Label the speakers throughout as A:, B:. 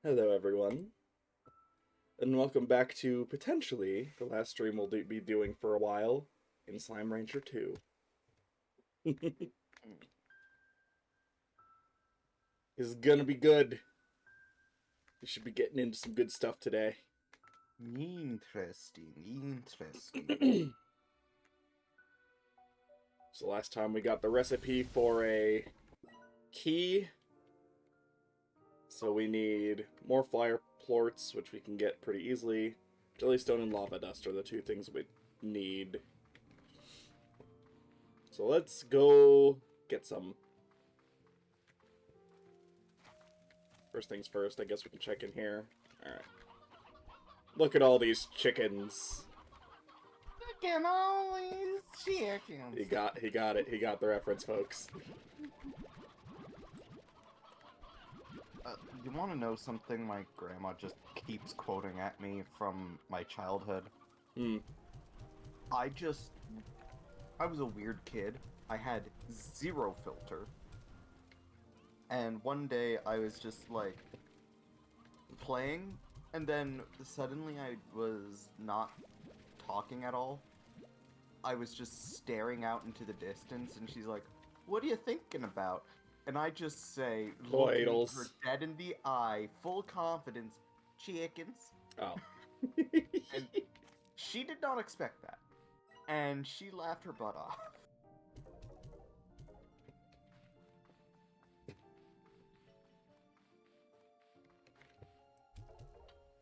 A: Hello, everyone, and welcome back to potentially the last stream we'll be doing for a while in Slime Rancher 2. This is gonna be good. We should be getting into some good stuff today.
B: Interesting.
A: So last time we got the recipe for a key. So we need more fire plorts, which we can get pretty easily. Jellystone and lava dust are the two things we need. So let's go get some. First things first, I guess we can check in here. Alright. Look at all these chickens.
B: Look at all these chickens.
A: He got it. He got the reference, folks.
B: You want to know something my grandma just keeps quoting at me from my childhood?
A: Hmm.
B: I was a weird kid. I had zero filter. And one day I was just like playing, and then suddenly I was not talking at all. I was just staring out into the distance, and she's like, "What are you thinking about?" And I just say, looking her
A: Boidles.
B: dead in the eye, full confidence, "Chickens."
A: Oh.
B: And she did not expect that. And she laughed her butt off.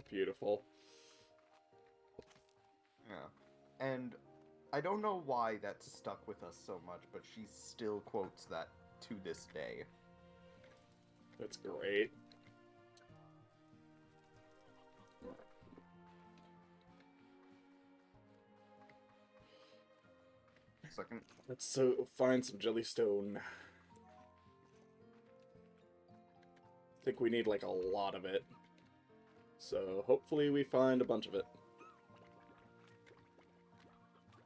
A: Beautiful.
B: Yeah. And I don't know why that stuck with us so much, but she still quotes that to this day.
A: That's great.
B: Second.
A: Let's find some jellystone. I think we need like a lot of it. So hopefully we find a bunch of it.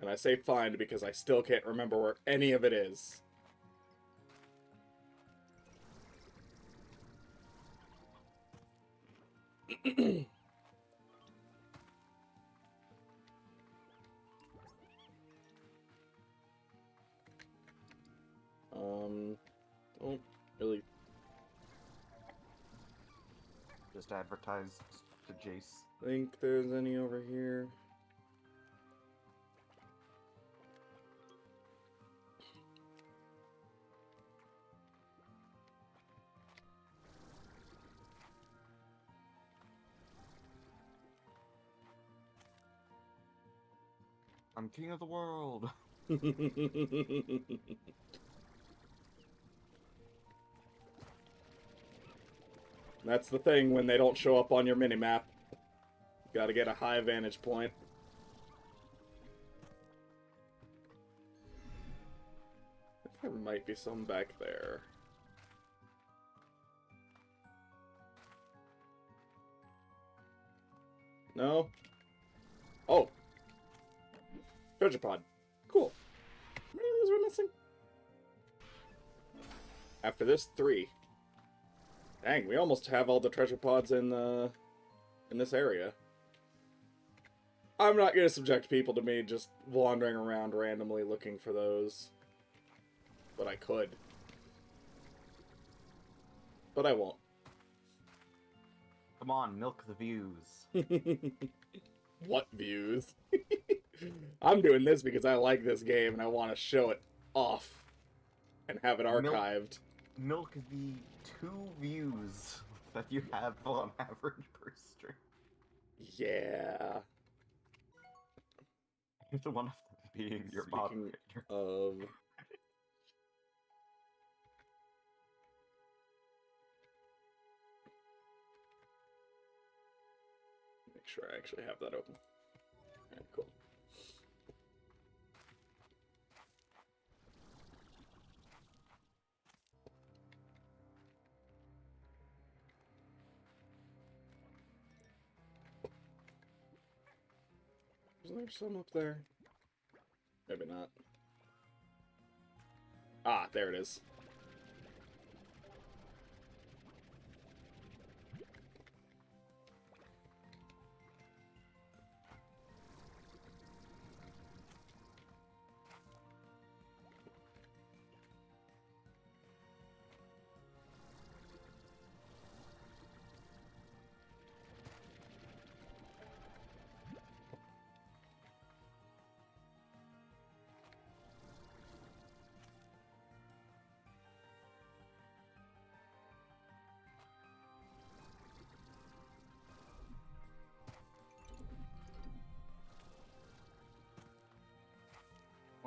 A: And I say find because I still can't remember where any of it is. Don't really.
B: Just advertised to Jace.
A: Think there's any over here.
B: I'm king of the world.
A: That's the thing when they don't show up on your minimap. You gotta get a high vantage point. I think there might be some back there. No? Oh! Treasure pod. Cool. How many of those were missing? After this, 3. Dang, we almost have all the treasure pods in this area. I'm not gonna subject people to me just wandering around randomly looking for those. But I could. But I won't.
B: Come on, milk the views.
A: What views? I'm doing this because I like this game and I want to show it off and have it archived.
B: Milk the 2 views that you have on average per stream.
A: Yeah.
B: The one of them being your
A: Speaking
B: moderator.
A: of... Make sure I actually have that open. Alright, cool. Is there some up there? Maybe not. Ah, there it is.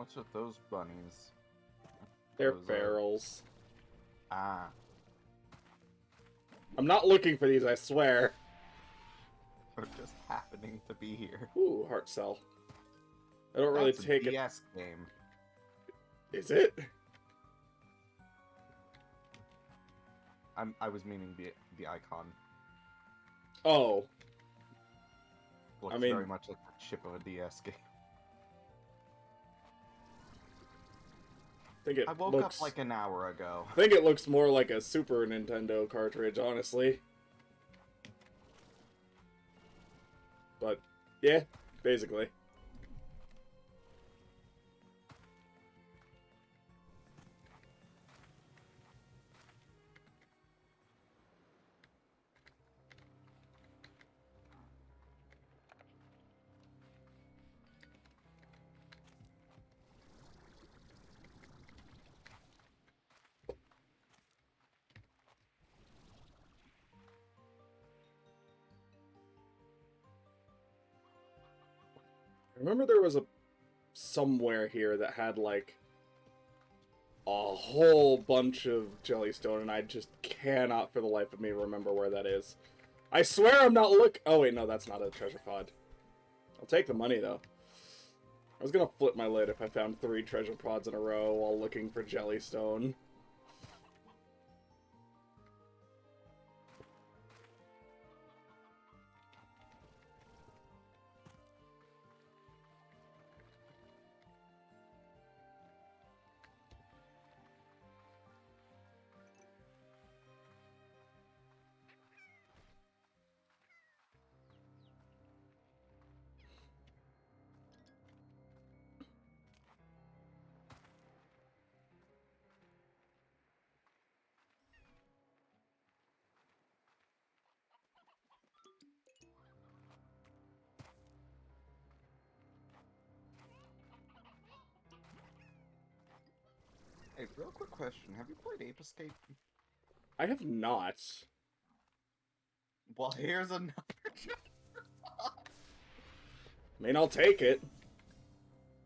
B: What's with those bunnies?
A: They're
B: Those,
A: ferals.
B: Ah.
A: I'm not looking for these, I swear.
B: They're just happening to be here.
A: Ooh, heart cell. I don't really
B: That's
A: take
B: a
A: it.
B: DS game.
A: Is it?
B: I was meaning the icon.
A: Oh.
B: Looks
A: I mean-
B: very much like the chip of a DS game.
A: I think it
B: I woke
A: looks...
B: up like an hour ago.
A: I think it looks more like a Super Nintendo cartridge, honestly. But, yeah, basically. I remember there was a somewhere here that had like a whole bunch of Jellystone, and I just cannot for the life of me remember where that is. I swear I'm not oh wait, no, that's not a treasure pod. I'll take the money though. I was gonna flip my lid if I found 3 treasure pods in a row while looking for Jellystone.
B: Hey, real quick question. Have you played Ape Escape?
A: I have not.
B: Well, here's another.
A: I mean, I'll take it.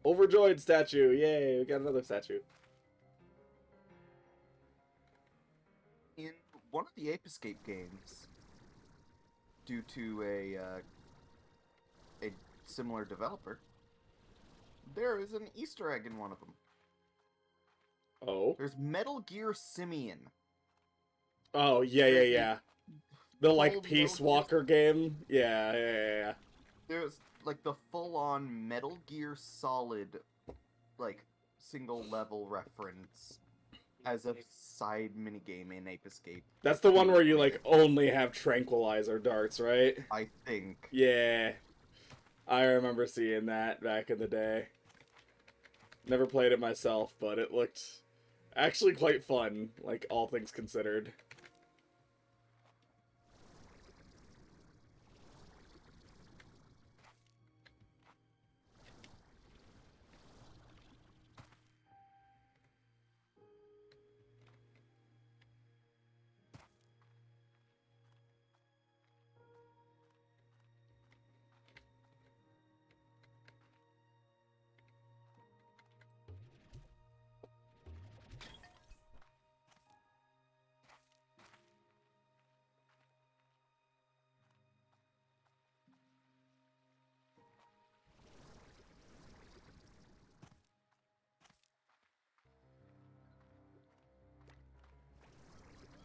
A: Overjoyed statue. Yay, we got another statue.
B: In one of the Ape Escape games, due to a similar developer, there is an Easter egg in one of them.
A: Oh.
B: There's Metal Gear Simian.
A: Oh, yeah, yeah,
B: There's a
A: yeah. The, like,
B: full
A: Peace
B: Metal Gear-
A: Walker game? Yeah, yeah, yeah, yeah.
B: There's like the full-on Metal Gear Solid, like, single-level reference as a side minigame in Ape Escape.
A: That's the one where you, like, only have tranquilizer darts, right?
B: I think.
A: Yeah. I remember seeing that back in the day. Never played it myself, but it looked actually quite fun, like, all things considered.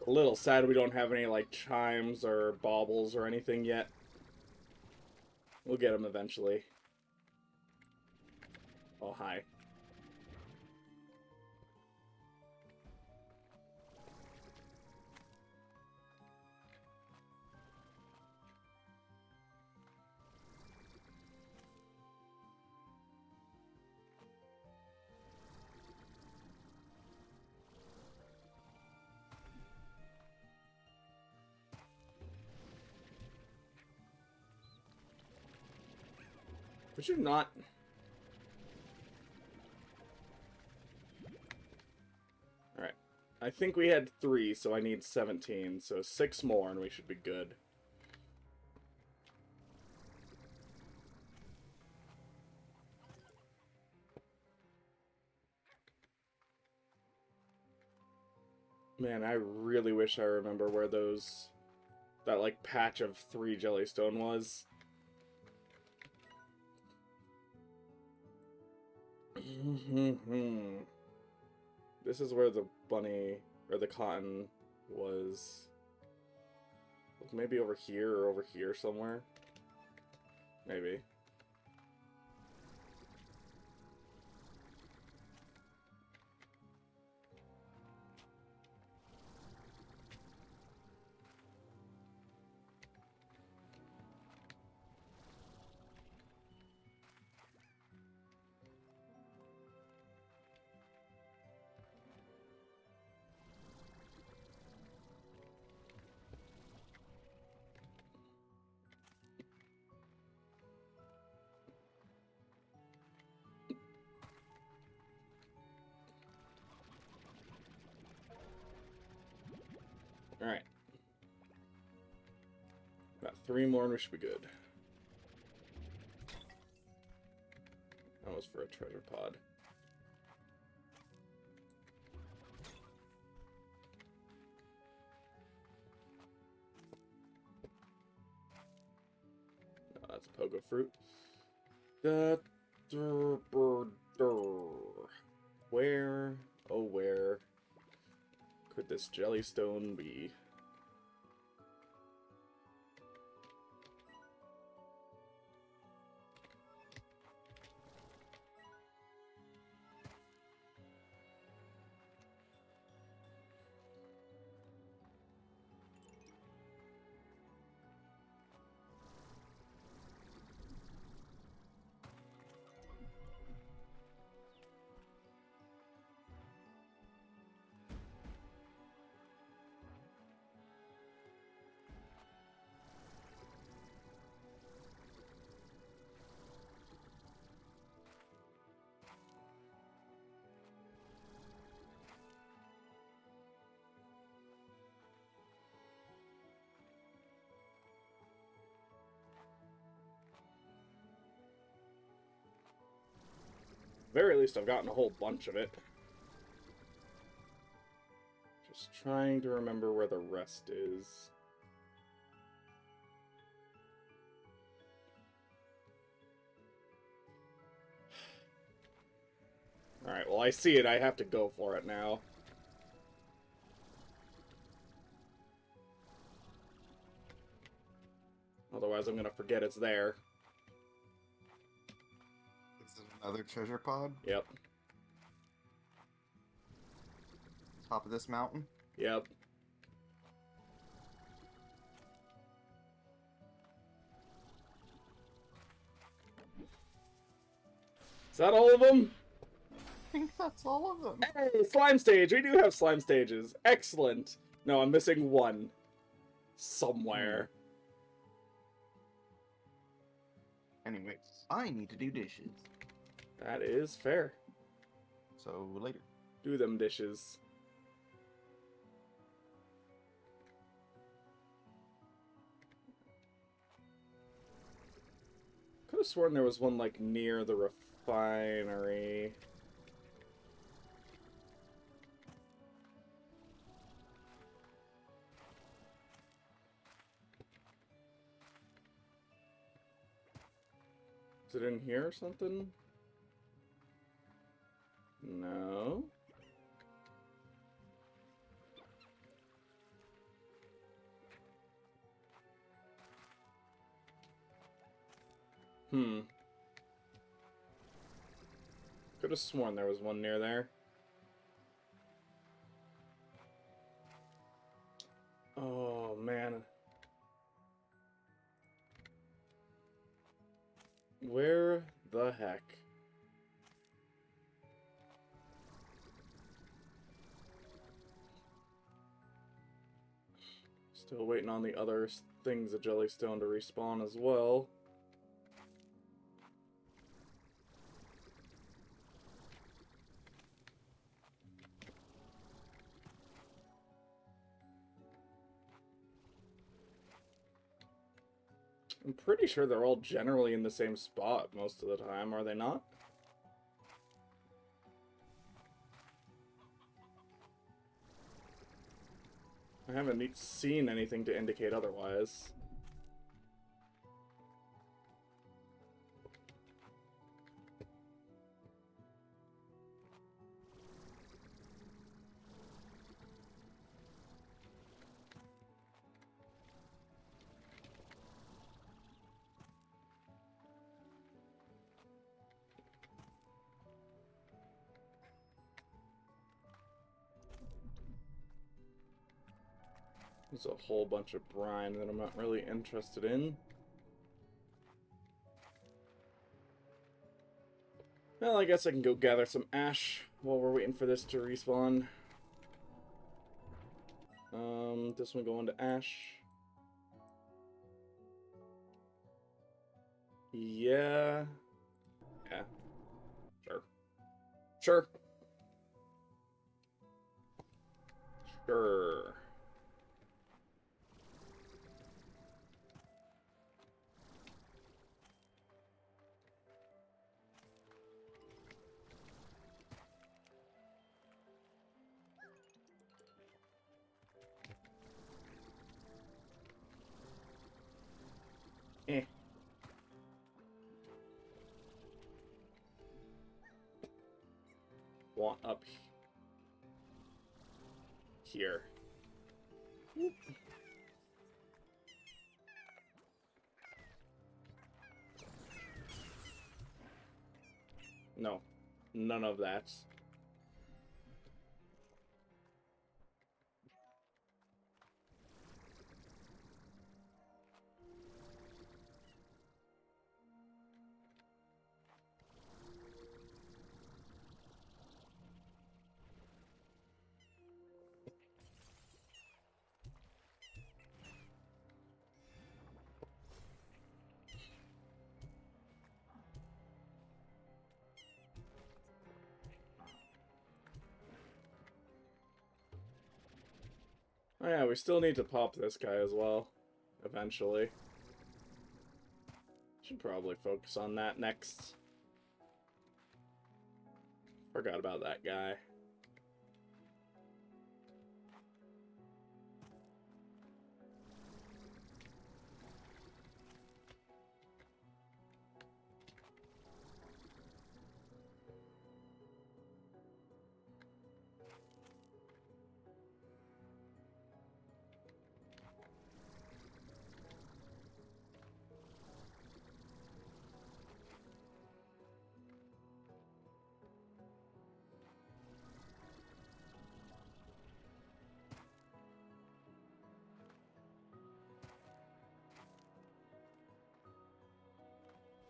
A: A little sad we don't have any, like, chimes or baubles or anything yet. We'll get them eventually. Oh, hi. Would you not... Alright. I think we had 3, so I need 17. So 6 more and we should be good. Man, I really wish I remember where that like patch of 3 Jellystone was. This is where the bunny or the cotton was. Maybe over here or over here somewhere. Maybe. Alright. Got 3 more and we should be good. That was for a treasure pod. No, that's a pogo fruit. Where, oh where could this Jellystone be? Very least I've gotten a whole bunch of it. Just trying to remember where the rest is. Alright, well I see it, I have to go for it now. Otherwise I'm gonna forget it's there.
B: Is it another treasure pod?
A: Yep.
B: Top of this mountain?
A: Yep. Is that all of them?
B: I think that's all of them.
A: Hey, slime stage! We do have slime stages. Excellent. No, I'm missing one. Somewhere.
B: Anyways, I need to do dishes.
A: That is fair.
B: So, later.
A: Do them dishes. Could have sworn there was one, like, near the refinery. Is it in here or something? No. Could have sworn there was one near there. Oh, man. Where the heck? Still waiting on the other things of Jellystone to respawn as well. I'm pretty sure they're all generally in the same spot most of the time, are they not? I haven't seen anything to indicate otherwise. There's a whole bunch of brine that I'm not really interested in. Well, I guess I can go gather some ash while we're waiting for this to respawn. This one going to ash. Yeah. Yeah. Sure. Sure. Sure. Eh. Want up here. No. None of that. Oh yeah, we still need to pop this guy as well. Eventually. Should probably focus on that next. Forgot about that guy.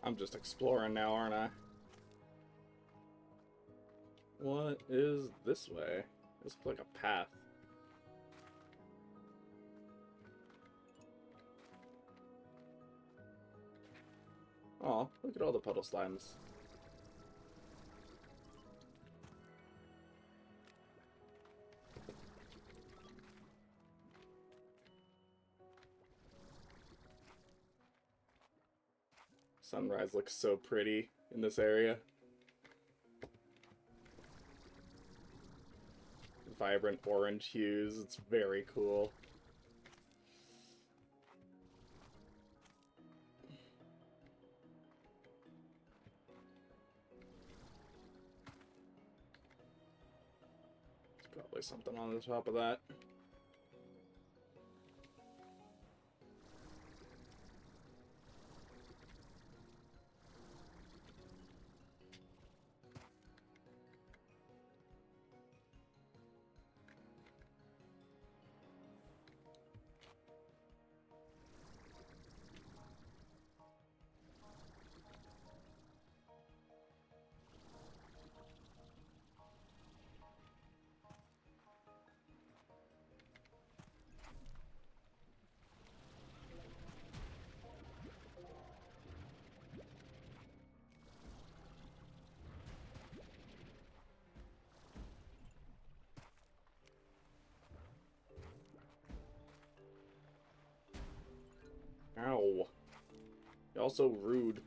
A: I'm just exploring now, aren't I? What is this way? This looks like a path. Oh, look at all the puddle slimes. Sunrise looks so pretty in this area. Vibrant orange hues, it's very cool. There's probably something on the top of that. Ow. You're also rude.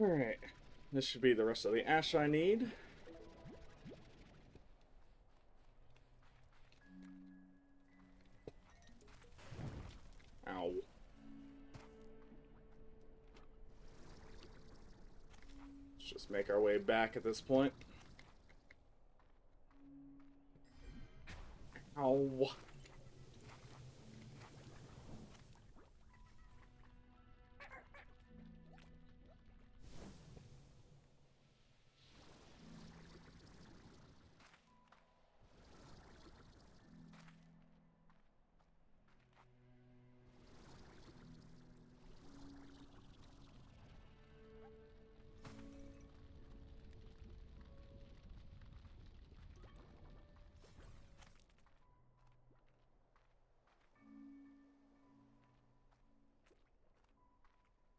A: Alright. This should be the rest of the ash I need. Ow. Let's just make our way back at this point. Ow.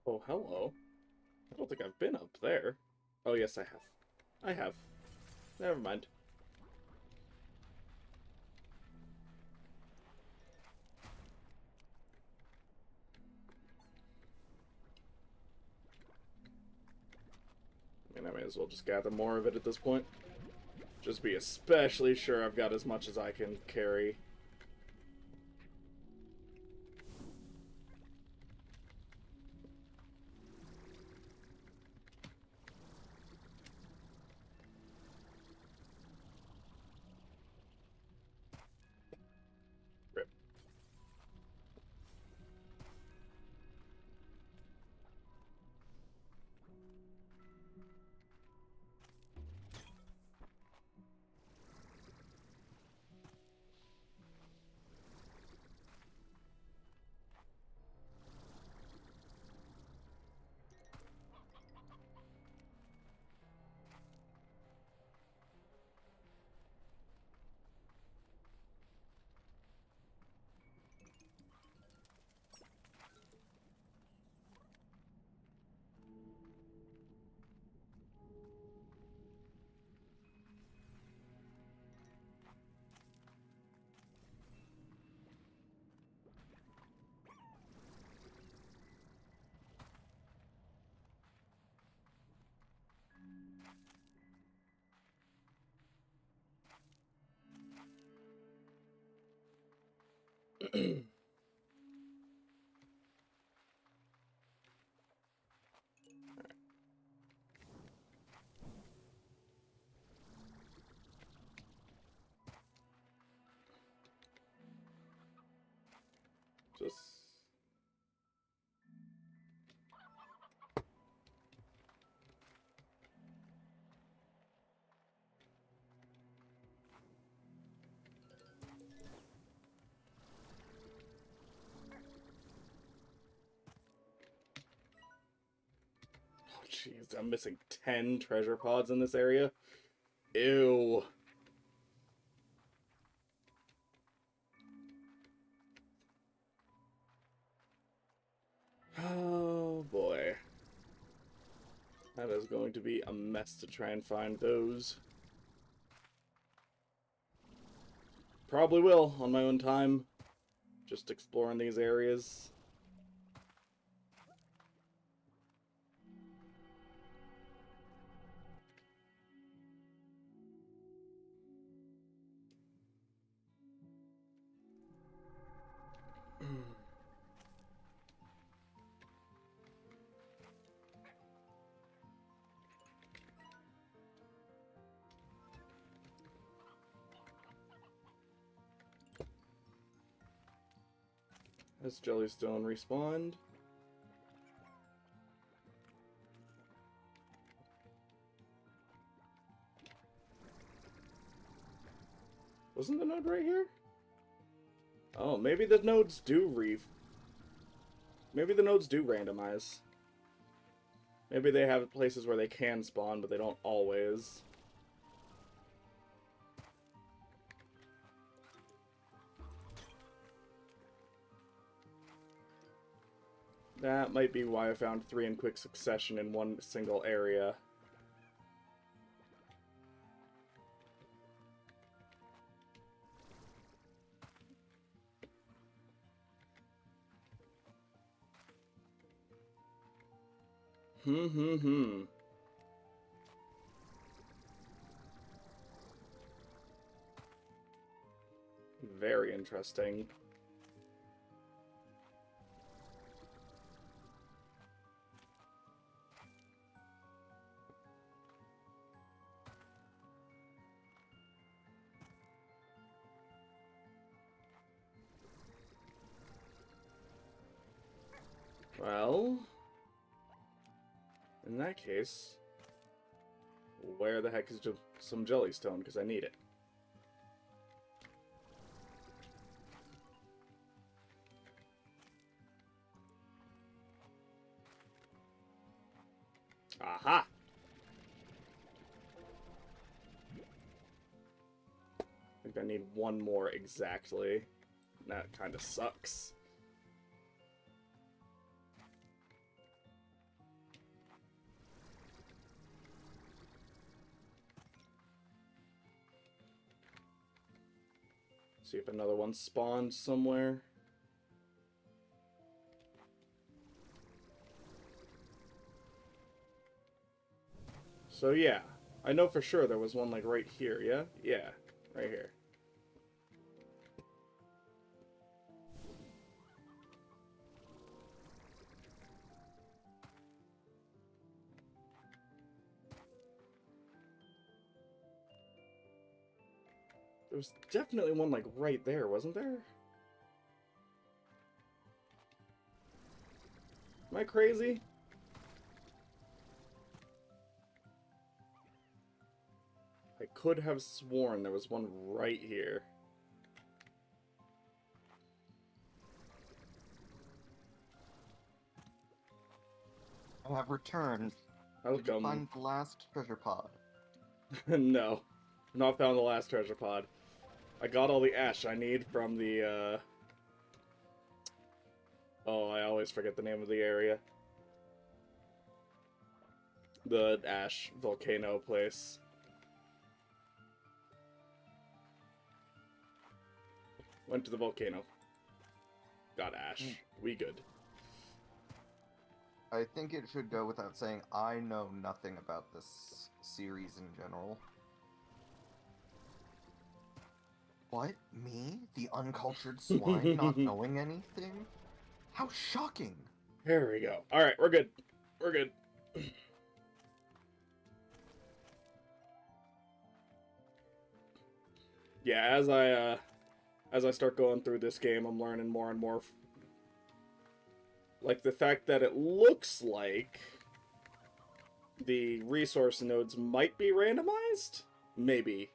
A: Oh, hello. I don't think I've been up there. Oh, yes, I have. I have. Never mind. I mean, I may as well just gather more of it at this point. Just be especially sure I've got as much as I can carry. Rip. Just... Oh, jeez, I'm missing 10 treasure pods in this area. Ew. Oh, boy. That is going to be a mess to try and find those. Probably will, on my own time. Just exploring these areas. Has Jellystone respawned? Wasn't the node right here? Oh, maybe the nodes do Maybe the nodes do randomize. Maybe they have places where they can spawn, but they don't always. That might be why I found 3 in quick succession in one single area. Hmm. Very interesting. Well, in that case, where the heck is some jellystone? Because I need it. Aha! I think I need one more exactly. That kind of sucks. See if another one spawned somewhere. So yeah, I know for sure there was one like right here, yeah? Yeah, right here. There was definitely one like right there, wasn't there? Am I crazy? I could have sworn there was one right here.
B: I have returned. Did you
A: Welcome.
B: find the last treasure pod?
A: No, not found the last treasure pod. I got all the ash I need from the, Oh, I always forget the name of the area. The ash volcano place. Went to the volcano. Got ash. We good.
B: I think it should go without saying I know nothing about this series in general. What? Me? The uncultured swine not knowing anything? How shocking!
A: There we go. Alright, we're good. We're good. Yeah, as I start going through this game, I'm learning more and more. Like, the fact that it looks like the resource nodes might be randomized? Maybe.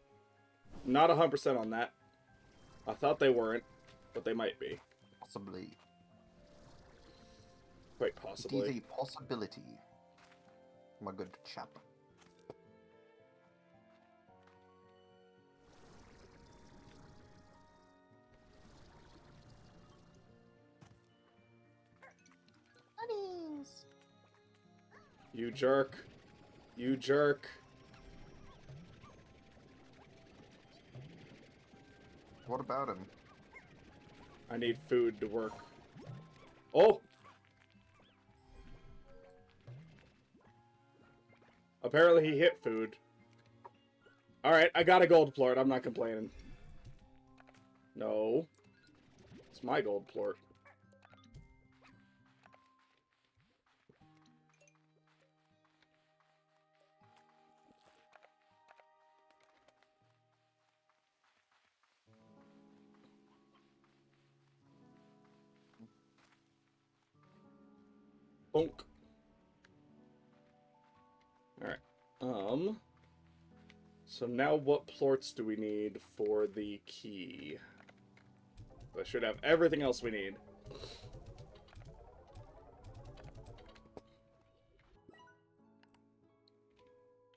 A: Not 100% on that. I thought they weren't, but they might be.
B: Possibly.
A: Quite
B: It
A: possibly.
B: is a possibility, my good chap. Bunnies!
A: You jerk. You jerk.
B: What about him?
A: I need food to work. Oh! Apparently he hit food. Alright, I got a gold plort. I'm not complaining. No. It's my gold plort. Bonk. Alright. So now what plorts do we need for the key? I should have everything else we need.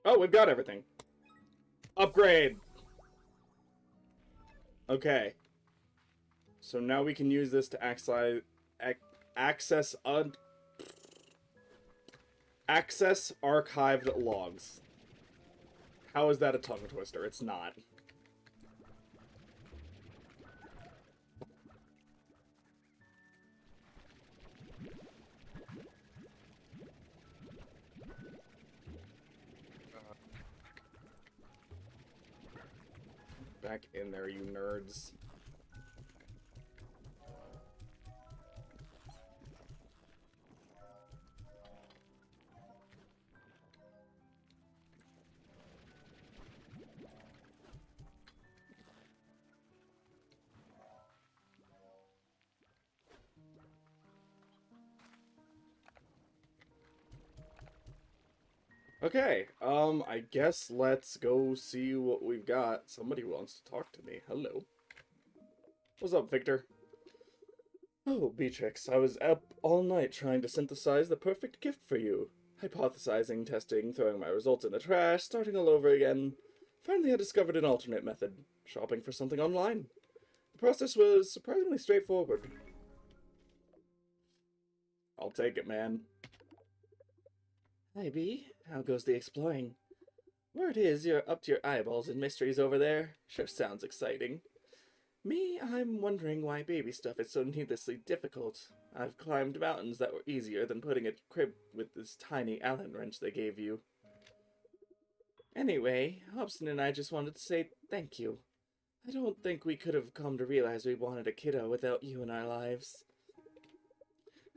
A: Oh, we've got everything. Upgrade! Okay. So now we can use this to access archived logs. How is that a tongue twister? It's not. back in there, you nerds. Okay, I guess let's go see what we've got. Somebody wants to talk to me. Hello. What's up, Victor? Oh, Beatrix, I was up all night trying to synthesize the perfect gift for you. Hypothesizing, testing, throwing my results in the trash, starting all over again. Finally, I discovered an alternate method. Shopping for something online. The process was surprisingly straightforward. I'll take it, man. Hi, Bee. How goes the exploring? Word is you're up to your eyeballs in mysteries over there. Sure sounds exciting. Me, I'm wondering why baby stuff is so needlessly difficult. I've climbed mountains that were easier than putting a crib with this tiny Allen wrench they gave you. Anyway, Hobson and I just wanted to say thank you. I don't think we could have come to realize we wanted a kiddo without you in our lives.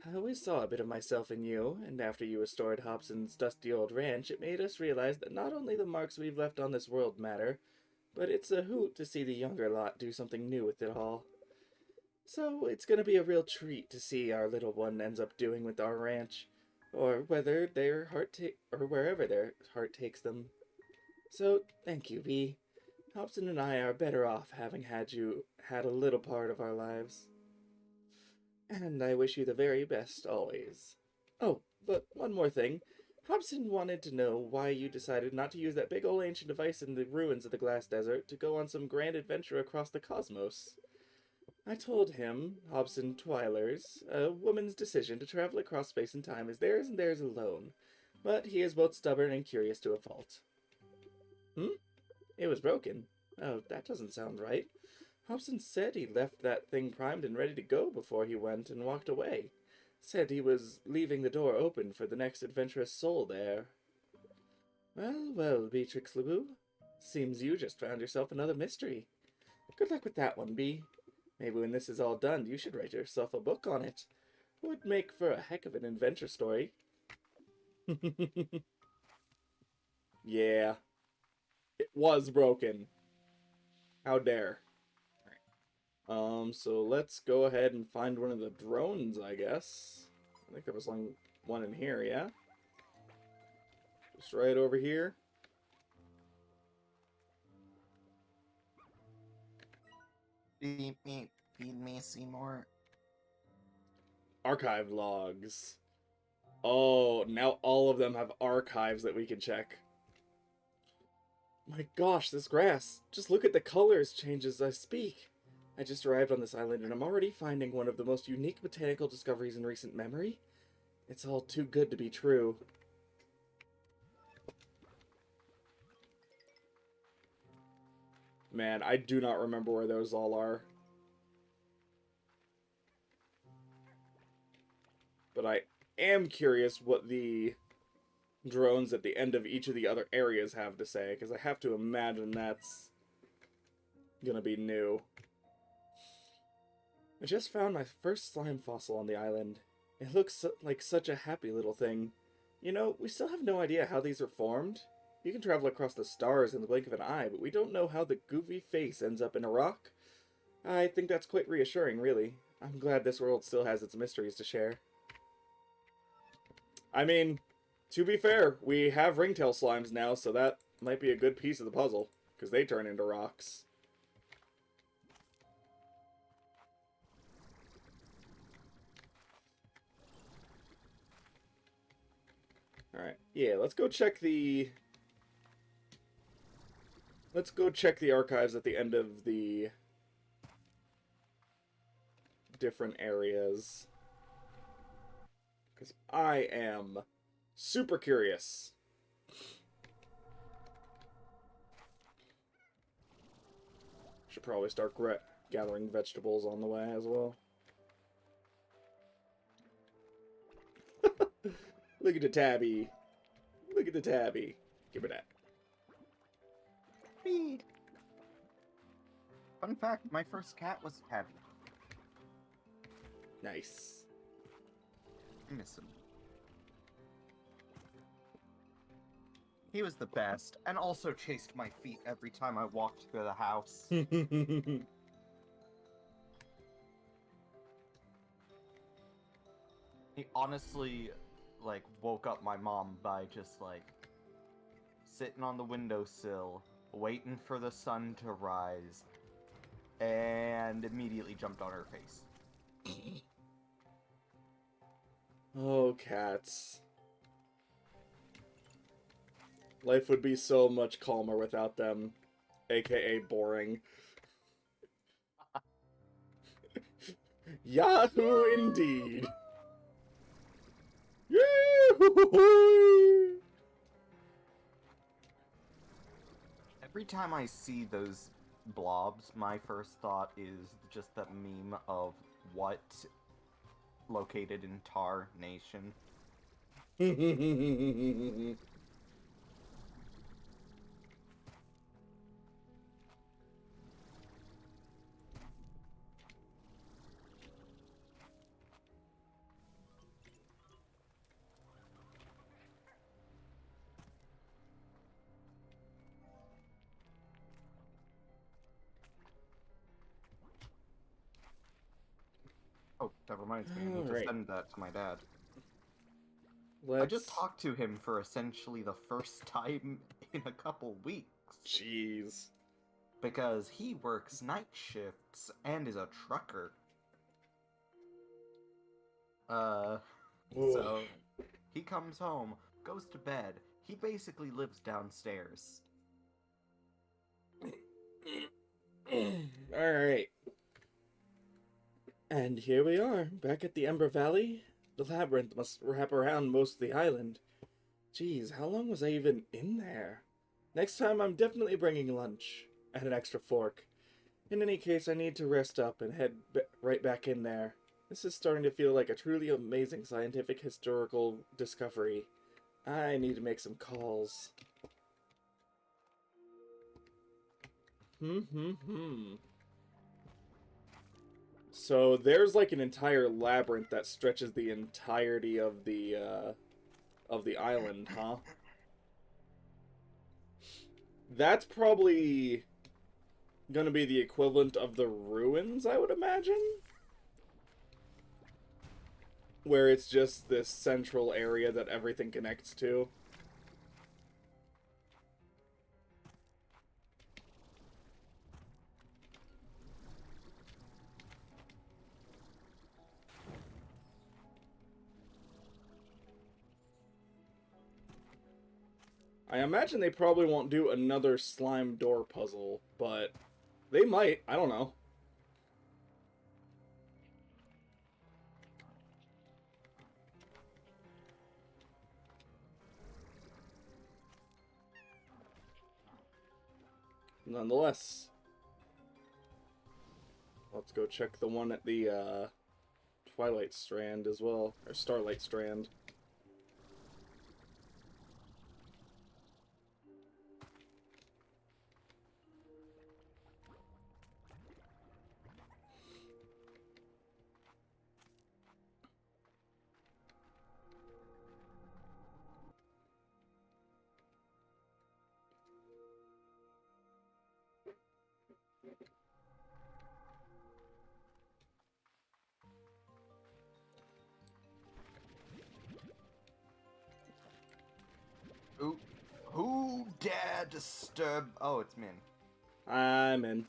A: I always saw a bit of myself in you, and after you restored Hobson's dusty old ranch, it made us realize that not only the marks we've left on this world matter, but it's a hoot to see the younger lot do something new with it all. So it's gonna be a real treat to see our little one ends up doing with our ranch, or whether their or wherever their heart takes them. So thank you, Bee. Hobson and I are better off having had a little part of our lives. And I wish you the very best always. Oh, but one more thing. Hobson wanted to know why you decided not to use that big old ancient device in the ruins of the Glass Desert to go on some grand adventure across the cosmos. I told him, Hobson Twilers, a woman's decision to travel across space and time is theirs and theirs alone, but he is both stubborn and curious to a fault. It was broken. Oh, that doesn't sound right. Hobson said he left that thing primed and ready to go before he went and walked away. Said he was leaving the door open for the next adventurous soul there. Well, well, Beatrix LeBou. Seems you just found yourself another mystery. Good luck with that one, Bee. Maybe when this is all done, you should write yourself a book on it. Would make for a heck of an adventure story. Yeah. It was broken. How dare. So let's go ahead and find one of the drones, I guess. I think there was one in here, yeah? Just right over here.
B: Feed me, Seymour.
A: Archive logs. Oh, now all of them have archives that we can check. My gosh, this grass. Just look at the colors change as I speak. I just arrived on this island and I'm already finding one of the most unique botanical discoveries in recent memory. It's all too good to be true. Man, I do not remember where those all are. But I am curious what the drones at the end of each of the other areas have to say, because I have to imagine that's gonna be new. I just found my first slime fossil on the island. It looks like such a happy little thing. You know, we still have no idea how these are formed. You can travel across the stars in the blink of an eye, but we don't know how the goofy face ends up in a rock. I think that's quite reassuring, really. I'm glad this world still has its mysteries to share. I mean, to be fair, we have ringtail slimes now, so that might be a good piece of the puzzle, because they turn into rocks. Alright, yeah, let's go check the archives at the end of the different areas. Because I am super curious. Should probably start gathering vegetables on the way as well. Look at the tabby. Look at the tabby. Give her that.
B: Feed. Fun fact, my first cat was Tabby.
A: Nice.
B: I miss him. He was the best, and also chased my feet every time I walked through the house. He honestly, like, woke up my mom by just, like, sitting on the windowsill, waiting for the sun to rise, and immediately jumped on her face.
A: Oh, cats. Life would be so much calmer without them, aka boring. Yahoo indeed! Yahoo!
B: Every time I see those blobs, my first thought is just that meme of what located in Tar Nation. Oh, that reminds me, I need to
A: Alright.
B: send that to my dad.
A: Let's...
B: I just talked to him for essentially the first time in a couple weeks.
A: Jeez.
B: Because he works night shifts and is a trucker. So he comes home, goes to bed. He basically lives downstairs.
A: Alright. And here we are, back at the Ember Valley. The labyrinth must wrap around most of the island. Jeez, how long was I even in there? Next time I'm definitely bringing lunch. And an extra fork. In any case, I need to rest up and head right back in there. This is starting to feel like a truly amazing scientific historical discovery. I need to make some calls. So there's like an entire labyrinth that stretches the entirety of the island, huh? That's probably gonna be the equivalent of the ruins, I would imagine? Where it's just this central area that everything connects to. I imagine they probably won't do another slime door puzzle, but they might. I don't know. Nonetheless, let's go check the one at the Twilight Strand as well, or Starlight Strand.
B: Who dare disturb? Oh, it's Min.
A: I'm in.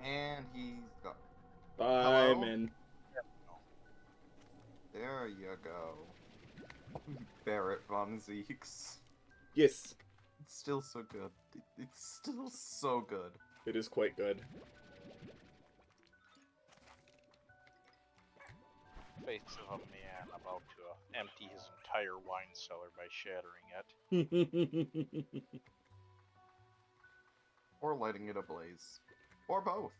B: And he's gone.
A: I'm
B: Hello?
A: in.
B: There you go. Barrett von Zeeks.
A: Yes,
B: It's still so good. It's still so good.
A: it is quite good.
C: Face of a man about to empty his entire wine cellar by shattering it.
B: Or lighting it ablaze. Or both.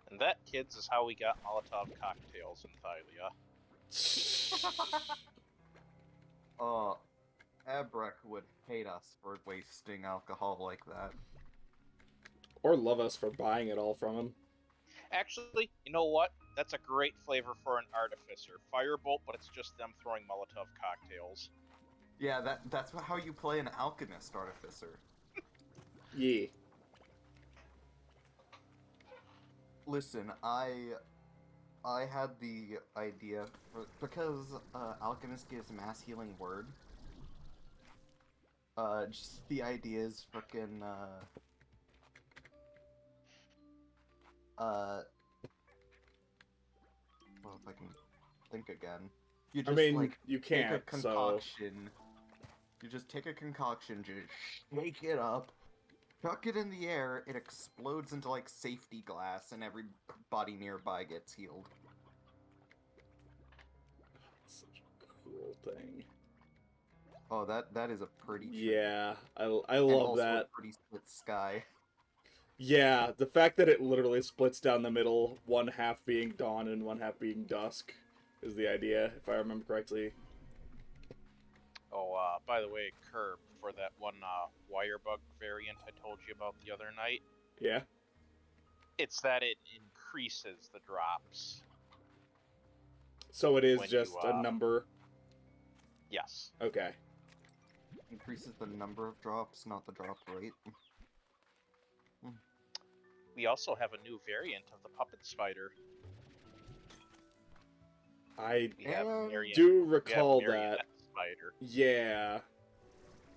C: And that, kids, is how we got Molotov cocktails in Thylia.
B: Abrek would hate us for wasting alcohol like that.
A: Or love us for buying it all from him.
C: Actually, you know what? That's a great flavor for an artificer. Firebolt, but it's just them throwing Molotov cocktails.
B: Yeah, that's how you play an alchemist artificer.
A: Yeah.
B: Listen, I had the idea because alchemist gives mass healing word. Just the idea is frickin' well, if I can think again. You just,
A: I mean,
B: like,
A: you
B: take a
A: can't, so...
B: concoction. You just take a concoction, just shake it up, chuck it in the air, it explodes into, like, safety glass, and everybody nearby gets healed.
A: Such a cool thing.
B: Oh, that is a pretty tree.
A: Yeah, I
B: And
A: love
B: also
A: that.
B: a pretty split sky.
A: Yeah, the fact that it literally splits down the middle, one half being dawn and one half being dusk, is the idea, if I remember correctly.
C: Oh, by the way, Curb, for that one Wirebug variant I told you about the other night,
A: Yeah?
C: it's that it increases the drops.
A: So it is
C: When
A: just
C: you,
A: a number?
C: Yes.
A: Okay.
B: Increases the number of drops, not the drop rate.
C: We also have a new variant of the Puppet Spider.
A: I
C: We have Marionette,
A: do
C: we have
A: recall that.
C: Marionette Spider.
A: Yeah.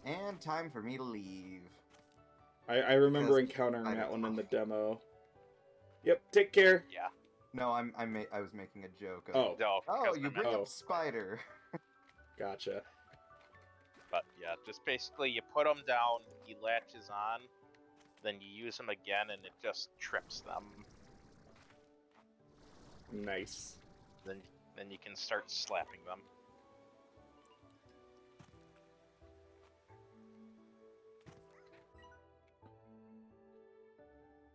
B: And time for me to leave.
A: I remember
B: Because
A: encountering
B: I
A: that
B: don't
A: one in
B: know.
A: the demo. Yep, take care.
C: Yeah.
B: No, I was making a joke. Of,
A: Oh,
C: No,
B: oh,
C: because
B: you
C: the
B: bring
A: Oh.
B: up Spider.
A: gotcha.
C: But yeah, just basically you put them down, he latches on, then you use them again, and it just trips them.
A: Nice.
C: Then you can start slapping them.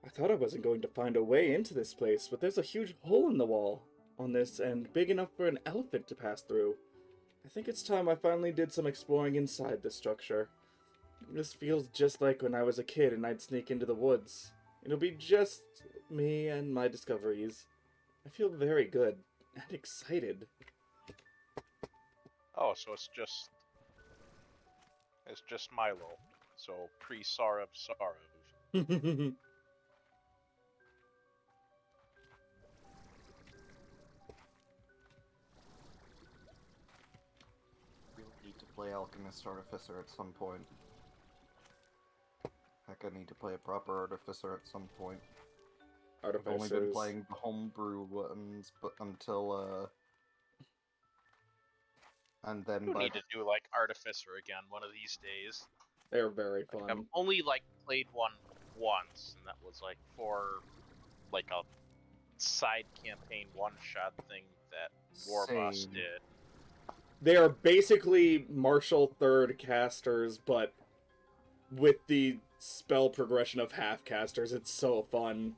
A: I thought I wasn't going to find a way into this place, but there's a huge hole in the wall on this end, big enough for an elephant to pass through. I think it's time I finally did some exploring inside this structure. This feels just like when I was a kid and I'd sneak into the woods. It'll be just me and my discoveries. I feel very good and excited.
C: Oh, so it's just Milo. So pre-Sarov Sarov.
B: We need to play Alchemist Artificer at some point. Heck, I need to play a proper Artificer at some point. I've only been
A: Artificers.
B: playing the homebrew ones, but until and then
C: You
B: by
C: need to do like Artificer again one of these days.
A: They're very
C: I've
A: fun.
C: only like played one once, and that was like for like a side campaign one-shot thing that Warboss
B: Same.
C: did.
A: They are basically martial third casters, but with the spell progression of half casters. It's so fun.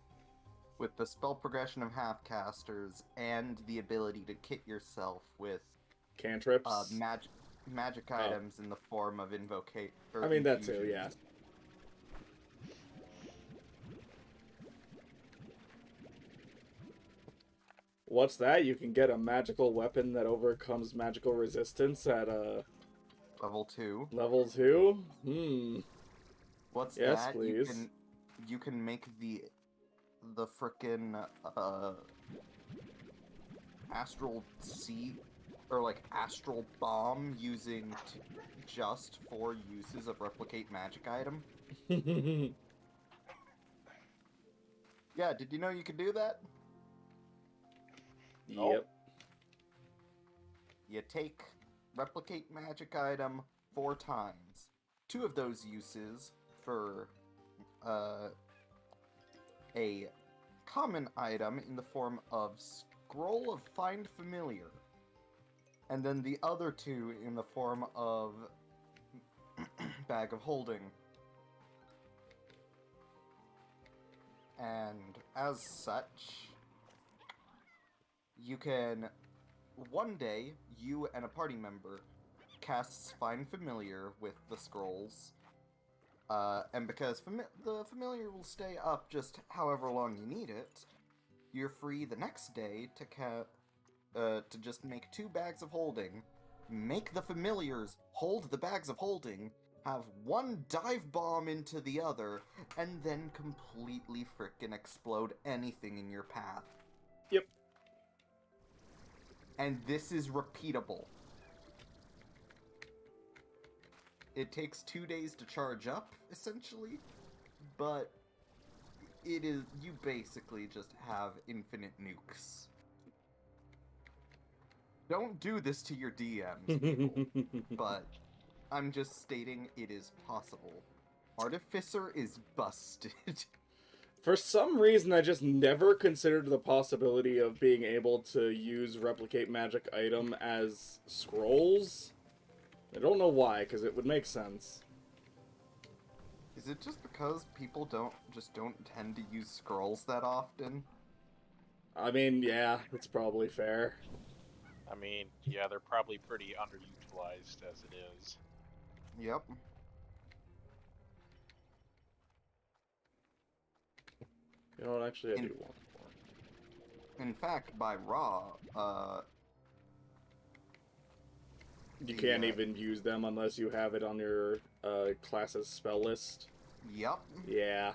B: with the spell progression of half casters and the ability to kit yourself with
A: Cantrips.
B: magic items in the form of invocate.
A: I mean, that too, yeah. What's that? You can get a magical weapon that overcomes magical resistance at
B: Level 2.
A: level 2?
B: What's
A: Yes,
B: that?
A: please.
B: You can make the frickin' astral seed or like astral bomb using just 4 uses of replicate magic item. Yeah, did you know you could do that?
C: Oh.
A: Yep.
B: You take replicate magic item 4 times. 2 of those uses for a common item in the form of Scroll of Find Familiar, and then the other 2 in the form of Bag of Holding. And as such, you can, one day, you and a party member casts Find Familiar with the scrolls, and because the familiar will stay up just however long you need it, you're free the next day to just make 2 bags of holding, make the familiars hold the bags of holding, have one dive bomb into the other, and then completely frickin' explode anything in your path.
A: Yep.
B: And this is repeatable. It takes 2 days to charge up, essentially, but it is, you basically just have infinite nukes. Don't do this to your DMs, people, but I'm just stating it is possible. Artificer is busted.
A: For some reason, I just never considered the possibility of being able to use replicate magic item as scrolls. I don't know why, because it would make sense.
B: Is it just because people don't tend to use scrolls that often?
A: I mean, yeah, it's probably fair.
C: I mean, yeah, they're probably pretty underutilized as it is.
B: Yep.
A: You know what, actually, I do want more.
B: In fact, by Raw,
A: You can't even use them unless you have it on your class's spell list.
B: Yep.
A: Yeah.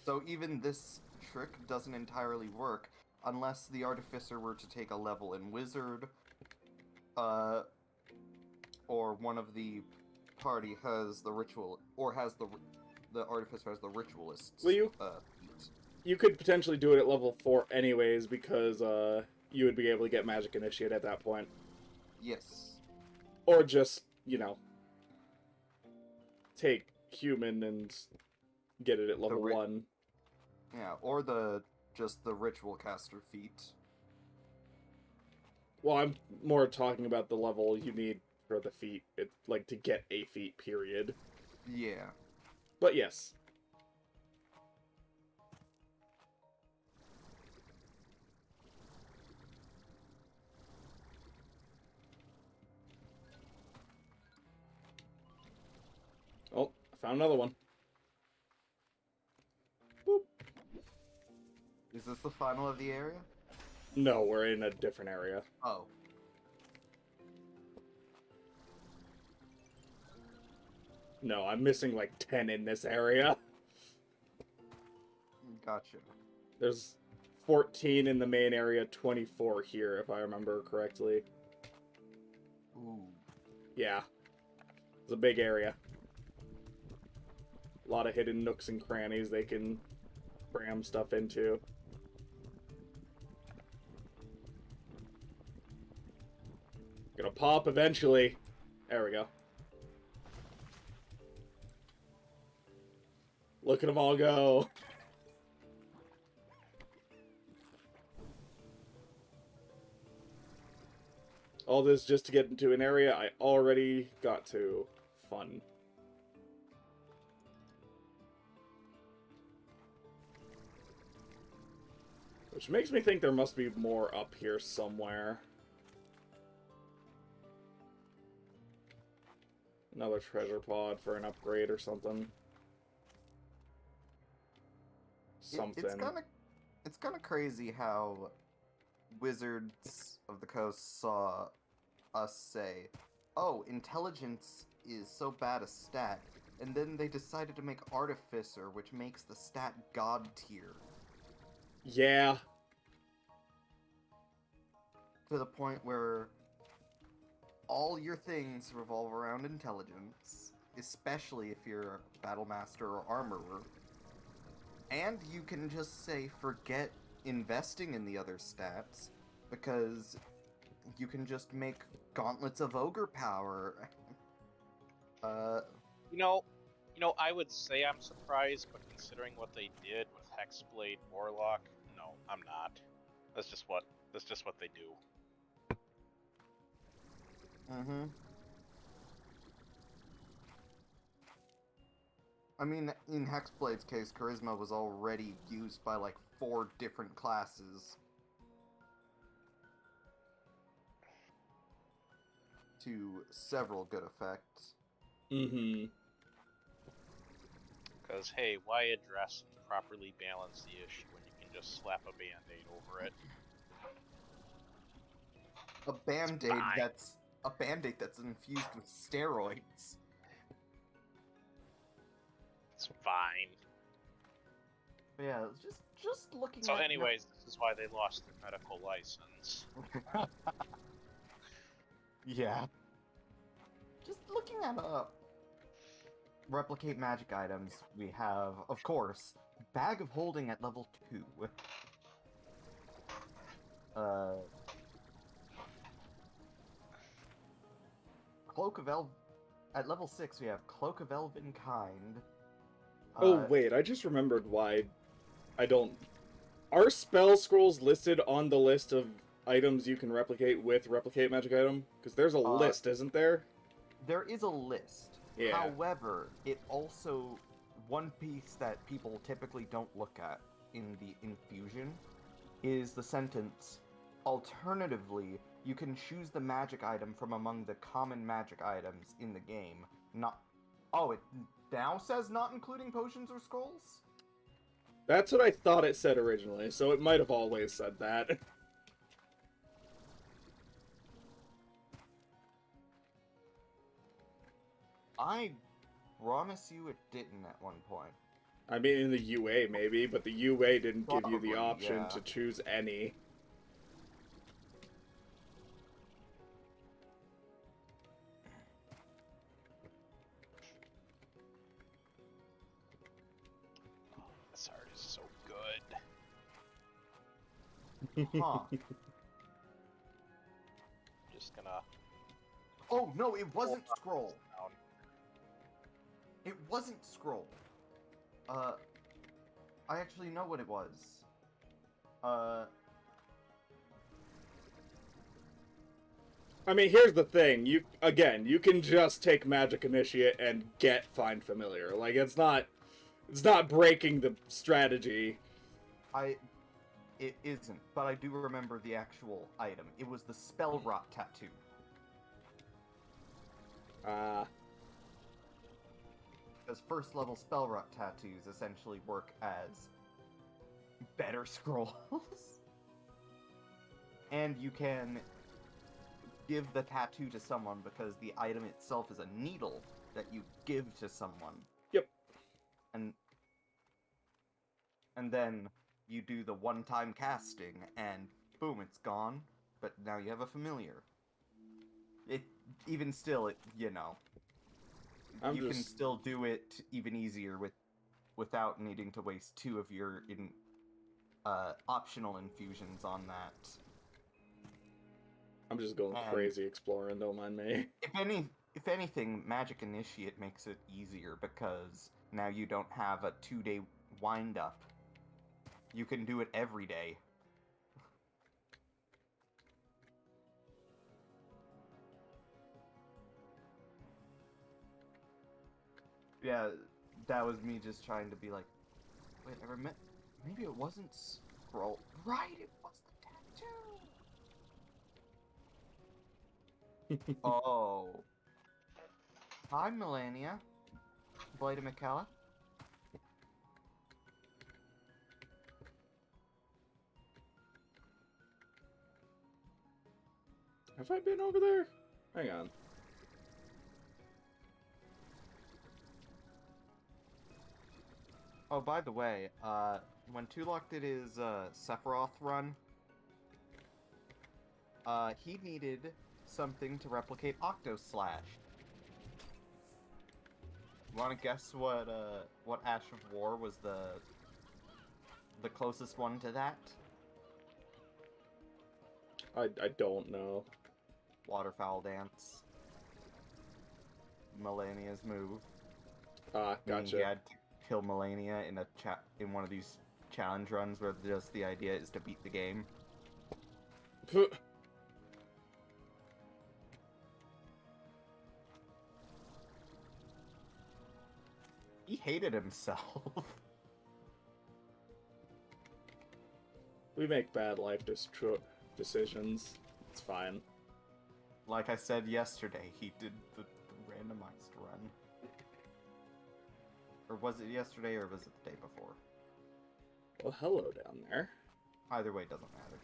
B: So even this trick doesn't entirely work unless the Artificer were to take a level in Wizard, or one of the party has the ritual, or has the Artificer has the Ritualist's
A: Well,
B: feat.
A: you could potentially do it at level 4 anyways, because you would be able to get Magic Initiate at that point.
B: Yes.
A: Or just, you know, take Human and get it at level 1.
B: Yeah, or just the Ritual Caster feat.
A: Well, I'm more talking about the level you need for the feat. It's like to get a feat, period.
B: Yeah.
A: But yes. Oh, I found another one. Boop.
B: Is this the final of the area?
A: No, we're in a different area.
B: Oh.
A: No, I'm missing like 10 in this area.
B: Gotcha.
A: There's 14 in the main area, 24 here, if I remember correctly.
B: Ooh.
A: Yeah. It's a big area. A lot of hidden nooks and crannies they can cram stuff into. Gonna pop eventually. There we go. Look at them all go. All this just to get into an area I already got to. Fun. Which makes me think there must be more up here somewhere. Another treasure pod for an upgrade or something.
B: It's kind of crazy how Wizards of the Coast saw us say, "Oh, intelligence is so bad a stat," and then they decided to make Artificer, which makes the stat god tier.
A: Yeah.
B: To the point where all your things revolve around intelligence, especially if you're a battle master or armorer. And you can just say, forget investing in the other stats, because you can just make Gauntlets of Ogre Power.
C: You know, I would say I'm surprised, but considering what they did with Hexblade Warlock, no, I'm not. That's just what they do.
B: Mm-hmm. I mean, in Hexblade's case, Charisma was already used by like 4 different classes. To several good effects.
A: Mm-hmm.
C: Because, hey, why address and properly balance the issue when you can just slap a band-aid over it?
B: A band-aid
C: fine.
B: that's infused with steroids.
C: It's fine.
B: But yeah, just looking
C: So
B: at
C: anyways, this is why they lost their medical license.
B: yeah. Just looking at replicate magic items, we have, of course, Bag of Holding at level 2. Cloak of at level 6 we have Cloak of Elven Kind.
A: Oh, wait, I just remembered why I don't... Are spell scrolls listed on the list of items you can replicate with replicate magic item? Because there's a list, isn't there?
B: There is a list.
A: Yeah.
B: However, it also... One piece that people typically don't look at in the infusion is the sentence, alternatively, you can choose the magic item from among the common magic items in the game. Not... Oh, it now says not including potions or scrolls?
A: That's what I thought it said originally, so it might have always said that.
B: I promise you it didn't at one point.
A: I mean, in the UA maybe, but the UA didn't give you the
B: Probably,
A: option
B: yeah.
A: to choose any.
C: This art is so good.
B: Huh.
C: Just gonna...
B: Oh, no, it wasn't scroll.
C: Down.
B: It wasn't scroll. I actually know what it was.
A: I mean, here's the thing. You can just take Magic Initiate and get Find Familiar. Like, it's not breaking the strategy.
B: It isn't, but I do remember the actual item. It was the Spell Rot Tattoo. Because first level Spell Rot Tattoos essentially work as better scrolls. And you can give the tattoo to someone because the item itself is a needle that you give to someone.
A: Yep.
B: And then you do the one-time casting, and boom, it's gone. But now you have a familiar. Even still, you know, you can still do it even easier without needing to waste 2 of your optional infusions on that.
A: I'm just going crazy exploring, don't mind me.
B: If anything, Magic Initiate makes it easier because now you don't have a 2-day wind-up. You can do it every day. Yeah, that was me just trying to be like, wait, maybe it wasn't scroll. Right, it was the tattoo! Oh. Hi, Melania. Blade of McKella.
A: Have I been over there? Hang on.
B: Oh, by the way, when Tulok did his Sephiroth run, he needed something to replicate Octoslash. Want to guess what Ash of War was the closest one to that?
A: I don't know.
B: Waterfowl Dance. Melania's move.
A: Ah,
B: Meaning he
A: gotcha.
B: had to kill Melania in one of these challenge runs where just the idea is to beat the game. He hated himself.
A: We make bad life decisions. It's fine.
B: Like I said yesterday, he did the randomized run. Or was it yesterday, or was it the day before?
A: Well, hello down there.
B: Either way, doesn't matter.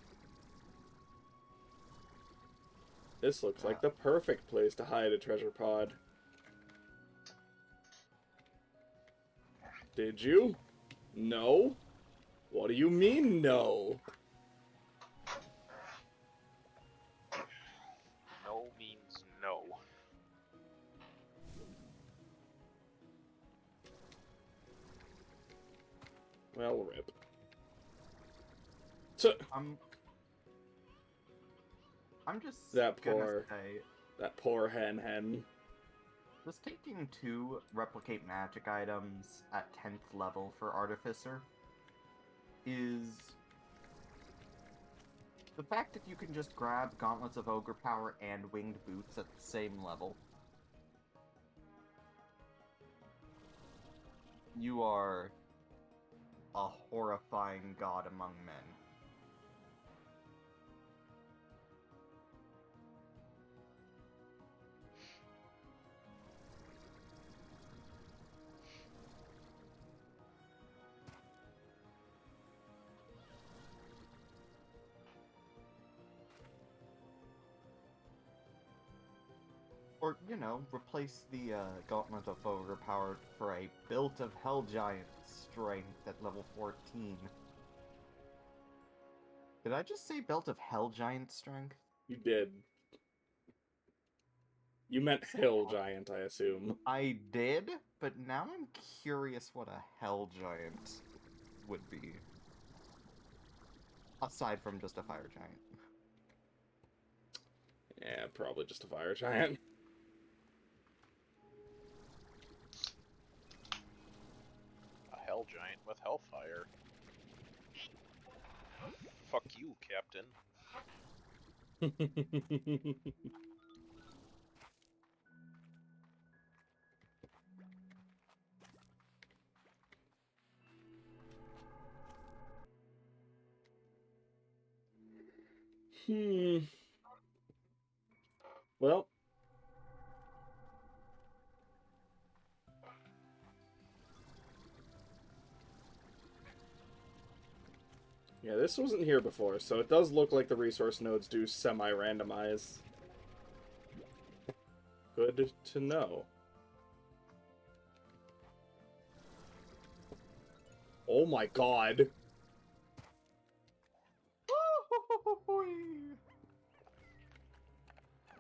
A: This looks like the perfect place to hide a treasure pod. Did you? No? What do you mean, no?
C: No means no.
A: Well, rip. So,
B: I'm just
A: That
B: gonna
A: poor-
B: say,
A: that poor hen.
B: just taking 2 replicate magic items at 10th level for Artificer is the fact that you can just grab Gauntlets of Ogre Power and Winged Boots at the same level. You are a horrifying god among men. Or, you know, replace the Gauntlet of Ogre Power for a Built of Hell Giant Strength at level 14. Did I just say Belt of Hell Giant Strength?
A: You did. You meant Hill Giant, I assume.
B: I did, but now I'm curious what a Hell Giant would be. Aside from just a Fire Giant.
A: Yeah, probably just a fire giant.
C: A hell giant with hellfire. Fuck you, Captain.
A: Well. Yeah, this wasn't here before, so it does look like the resource nodes do semi-randomize. Good to know. Oh my god.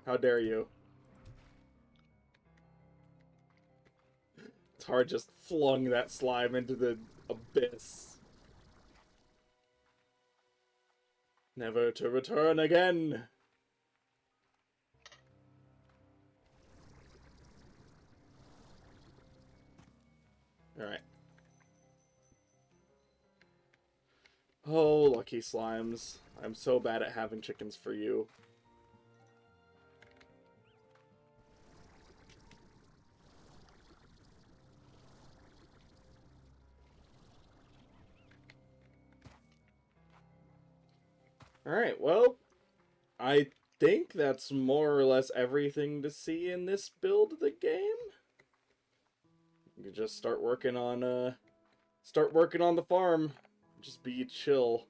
A: How dare you? Tar just flung that slime into the abyss. Never to return again. Alright. Oh, lucky slimes. I'm so bad at having chickens for you. Alright, well, I think that's more or less everything to see in this build of the game. You just start working on the farm. Just be chill.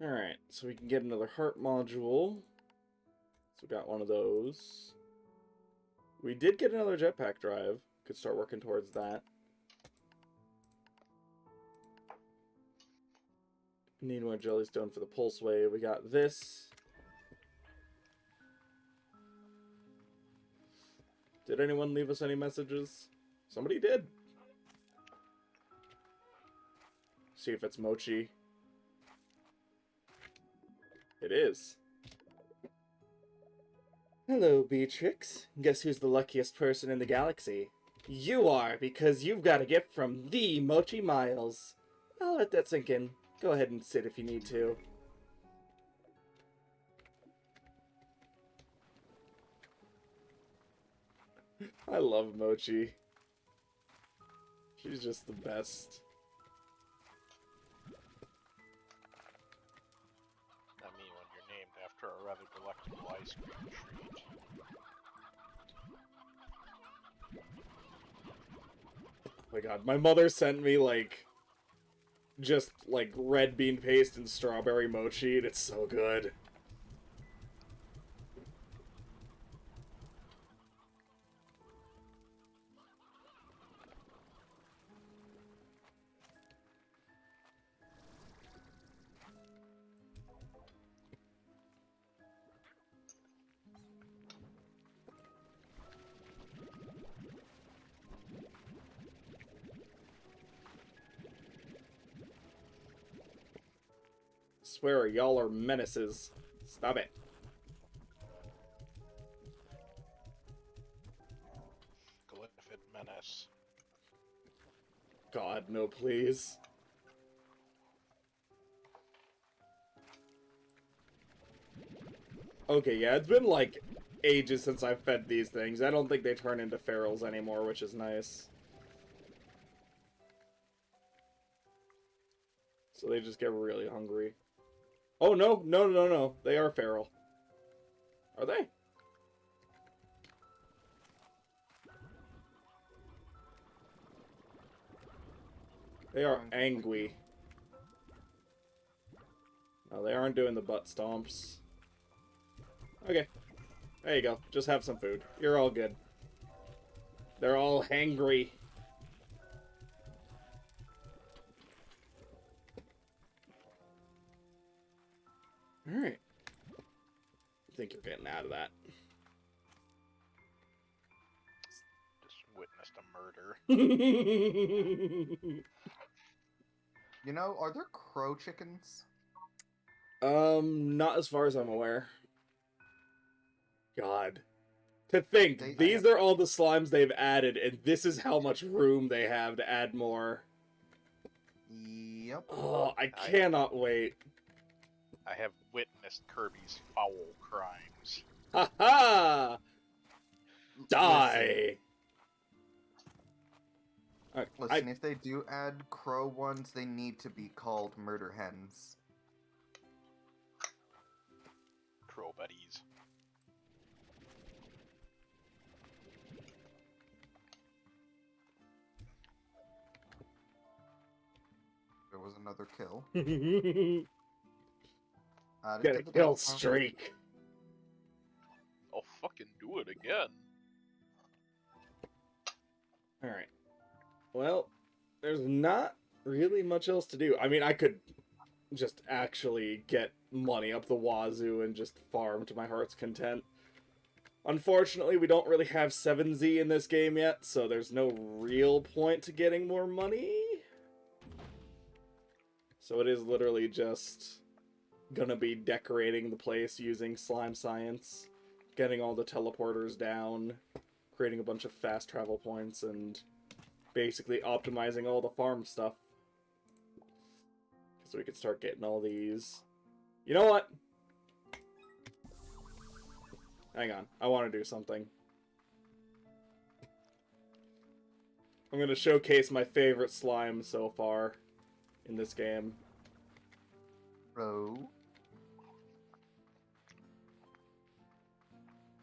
A: Alright, so we can get another heart module. So we got one of those. We did get another jetpack drive. Could start working towards that. Need more jellystone for the pulse wave. We got this. Did anyone leave us any messages? Somebody did. See if it's Mochi. It is. Hello, Beatrix. Guess who's the luckiest person in the galaxy? You are, because you've got a gift from the Mochi Miles. I'll let that sink in. Go ahead and sit if you need to. I love Mochi. She's just the best.
C: I mean, when you're named after a rather delectable ice cream treat.
A: Oh my god, my mother sent me, like, just, like, red bean paste and strawberry mochi, and it's so good. Swear, y'all are menaces. Stop it.
C: Glyphid menace.
A: God, no, please. Okay, yeah, it's been, like, ages since I've fed these things. I don't think they turn into ferals anymore, which is nice. So they just get really hungry. Oh, no, no, no, no. They are feral. Are they? They are angry. No, they aren't doing the butt stomps. Okay. There you go. Just have some food. You're all good. They're all hangry. Alright. I think you're getting out of that.
C: Just witnessed a murder.
B: You know, are there crow chickens?
A: Not as far as I'm aware. God. To think,
B: They-
A: these are all the slimes they've added, and this is how much room they have to add more.
B: Yep.
A: Oh, I cannot wait.
C: I have witnessed Kirby's foul crimes.
A: Ha ha! Die!
B: Listen, if they do add crow ones, they need to be called murder hens.
C: Crow buddies.
B: There was another kill.
A: Get a kill streak.
C: I'll fucking do it again.
A: Alright. Well, there's not really much else to do. I mean, I could just actually get money up the wazoo and just farm to my heart's content. Unfortunately, we don't really have 7Z in this game yet, so there's no real point to getting more money. So it is literally just gonna be decorating the place using slime science, getting all the teleporters down, creating a bunch of fast travel points, and basically optimizing all the farm stuff. So we could start getting all these. You know what? Hang on. I want to do something. I'm going to showcase my favorite slime so far in this game.
B: Crow.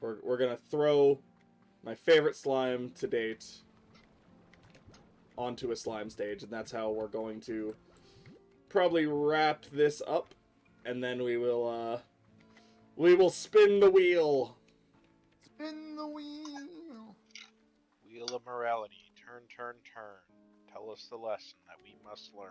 A: We're going to throw my favorite slime to date onto a slime stage, and that's how we're going to probably wrap this up, and then we will We will spin the wheel.
B: Spin the wheel.
C: Wheel of morality, turn, turn, turn. Tell us the lesson that we must learn.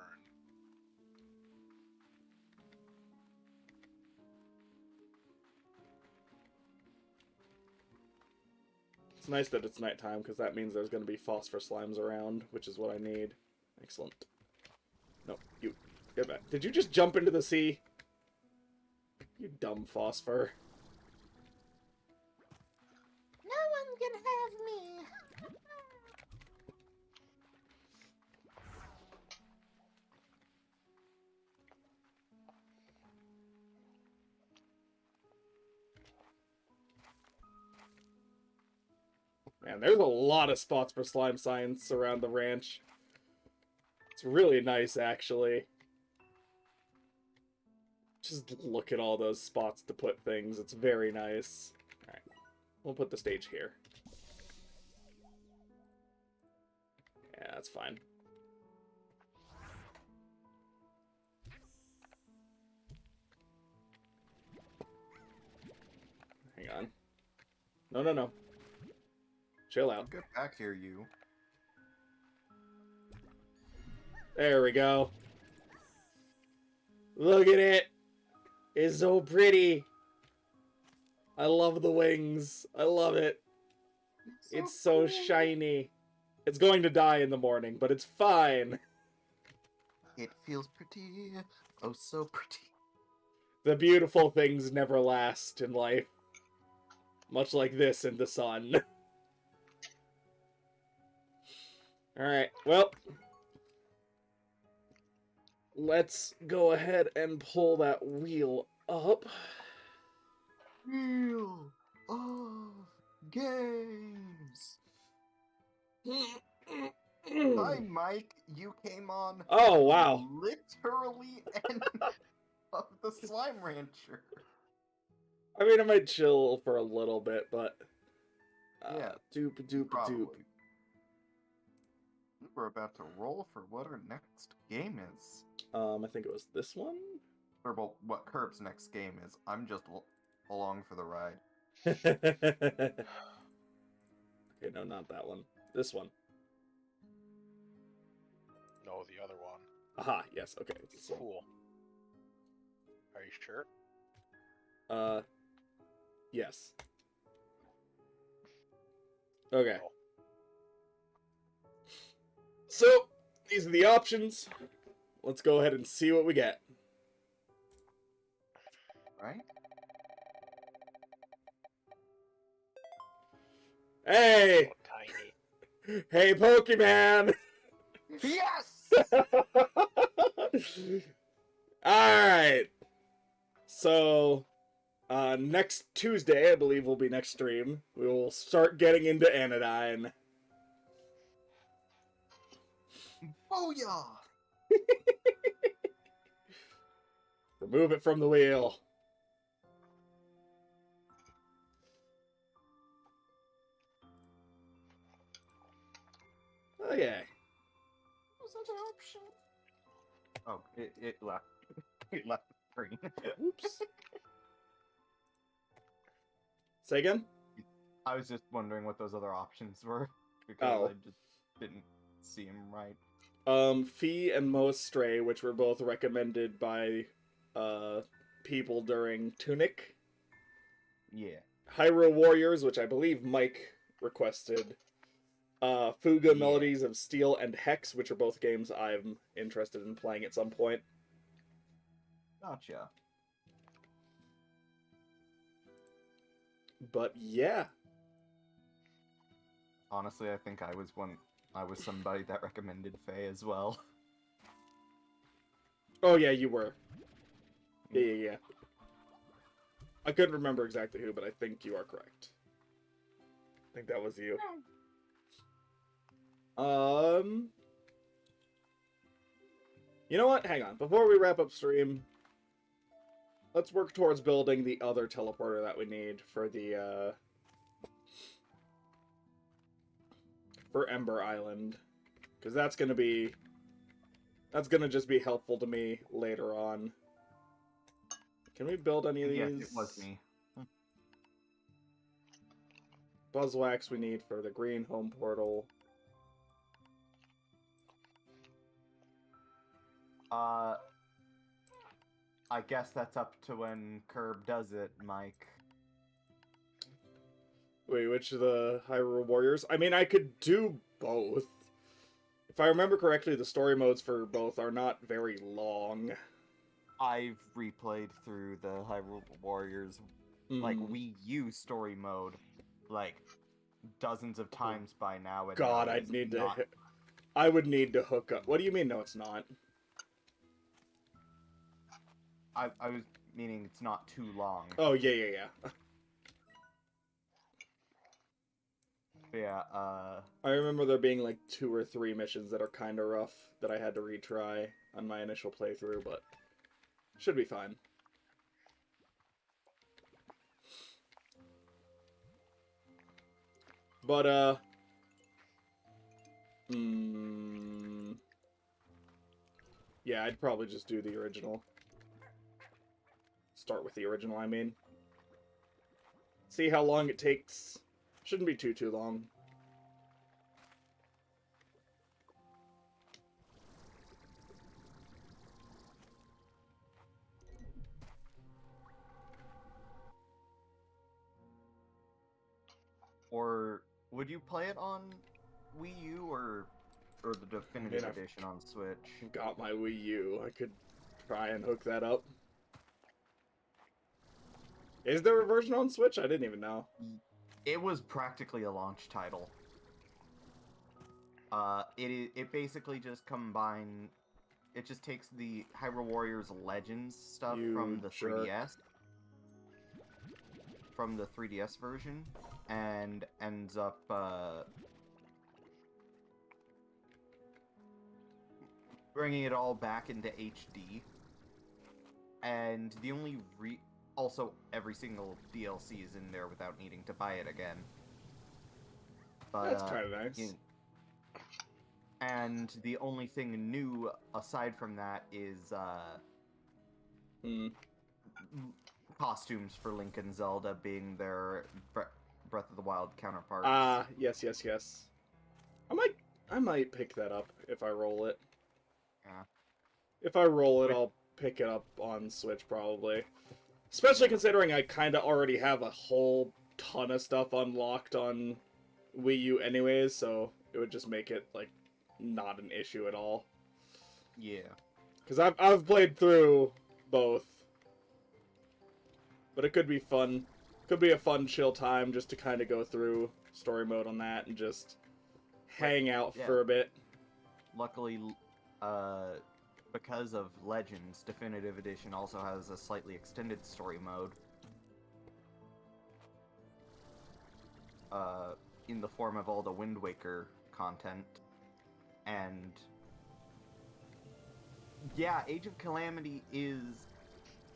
A: It's nice that it's nighttime, because that means there's going to be phosphor slimes around, which is what I need. Excellent. No, you. Get back. Did you just jump into the sea? You dumb phosphor.
B: No one can have me.
A: Man, there's a lot of spots for slime science around the ranch. It's really nice, actually. Just look at all those spots to put things. It's very nice. Alright, we'll put the stage here. Yeah, that's fine. Hang on. No, no, no. Chill out.
B: Get back here, you.
A: There we go. Look at it. It's so pretty. I love the wings. I love it. It's so
B: cool.
A: shiny. It's going to die in the morning, but it's fine.
B: It feels pretty. Oh, so pretty.
A: The beautiful things never last in life. Much like this in the sun. Alright, well. Let's go ahead and pull that wheel up.
B: Wheel of games. Hi, Mike. You came on.
A: Oh, wow.
B: Literally end of the Slime Rancher.
A: I mean, I might chill for a little bit, but...
B: Yeah,
A: Doop, doop, doop.
B: Probably. We're about to roll for what our next game is.
A: I think it was this one?
B: Or well, what Curb's next game is. I'm just along for the ride.
A: Okay, no, not that one. This one.
C: No, the other one.
A: Aha, yes, okay. It's this one.
C: Cool. Are you sure?
A: Yes. Okay.
C: Oh.
A: So, these are the options. Let's go ahead and see what we get.
B: Right?
A: Hey!
C: Oh, tiny.
A: Hey, Pokemon!
B: Yes!
A: Alright. So, next Tuesday, I believe will be next stream, we will start getting into Anodyne.
B: Booyah!
A: Remove it from the wheel. Okay.
B: Was that an option? Oh, it left. It left the screen.
A: Oops. Say again?
B: I was just wondering what those other options were because
A: Oh.
B: I just didn't see them right.
A: Fee and Most Stray, which were both recommended by people during Tunic.
B: Yeah.
A: Hyrule Warriors, which I believe Mike requested. Fuga
B: Yeah.
A: Melodies of Steel and Hex, which are both games I'm interested in playing at some point.
B: Gotcha.
A: But yeah.
B: Honestly, I think I was somebody that recommended Faye as well.
A: Oh yeah, you were. Yeah. I couldn't remember exactly who, but I think you are correct. I think that was you. You know what? Hang on. Before we wrap up stream, let's work towards building the other teleporter that we need for the, for Ember Island. Because that's gonna just be helpful to me later on. Can we build any of these?
B: Yes, it was me.
A: Buzzwax we need for the green home portal.
B: I guess that's up to when Curb does it, Mike.
A: Wait, which of the Hyrule Warriors? I mean, I could do both. If I remember correctly, the story modes for both are not very long.
B: I've replayed through the Hyrule Warriors, like,
A: Mm.
B: Wii U story mode, like, dozens of times by now. And
A: God,
B: no,
A: I'd
B: it's
A: need
B: not.
A: to. I would need to hook up. What do you mean? No, it's not.
B: I was meaning it's not too long.
A: Oh yeah.
B: Yeah,
A: I remember there being like 2 or 3 missions that are kind of rough that I had to retry on my initial playthrough, but should be fine. But yeah, I'd probably just do the original. Start with the original, I mean. See how long it takes. Shouldn't be too long.
B: or would you play it on Wii U or the definitive
A: I've-
B: edition on Switch?
A: Got my Wii U. I could try and hook that up. Is there a version on Switch? I didn't even know.
B: It was practically a launch title. It basically just it just takes the Hyrule Warriors Legends stuff
A: You
B: from the
A: jerk.
B: 3DS version, and ends up bringing it all back into HD. And the only also every single DLC is in there without needing to buy it again. But,
A: That's kind of nice.
B: and the only thing new aside from that is costumes for Link and Zelda being their Breath of the Wild counterparts.
A: Ah, yes. I might pick that up if I roll it.
B: Yeah.
A: If I roll it, I'll pick it up on Switch probably. Especially considering I kind of already have a whole ton of stuff unlocked on Wii U anyways, so it would just make it like not an issue at all.
B: Yeah.
A: Because I've played through both, but it could be fun. Could be a fun chill time just to kind of go through story mode on that and just hang out
B: Yeah.
A: for a bit.
B: Luckily, because of Legends, Definitive Edition also has a slightly extended story mode. In the form of all the Wind Waker content. And yeah, Age of Calamity is...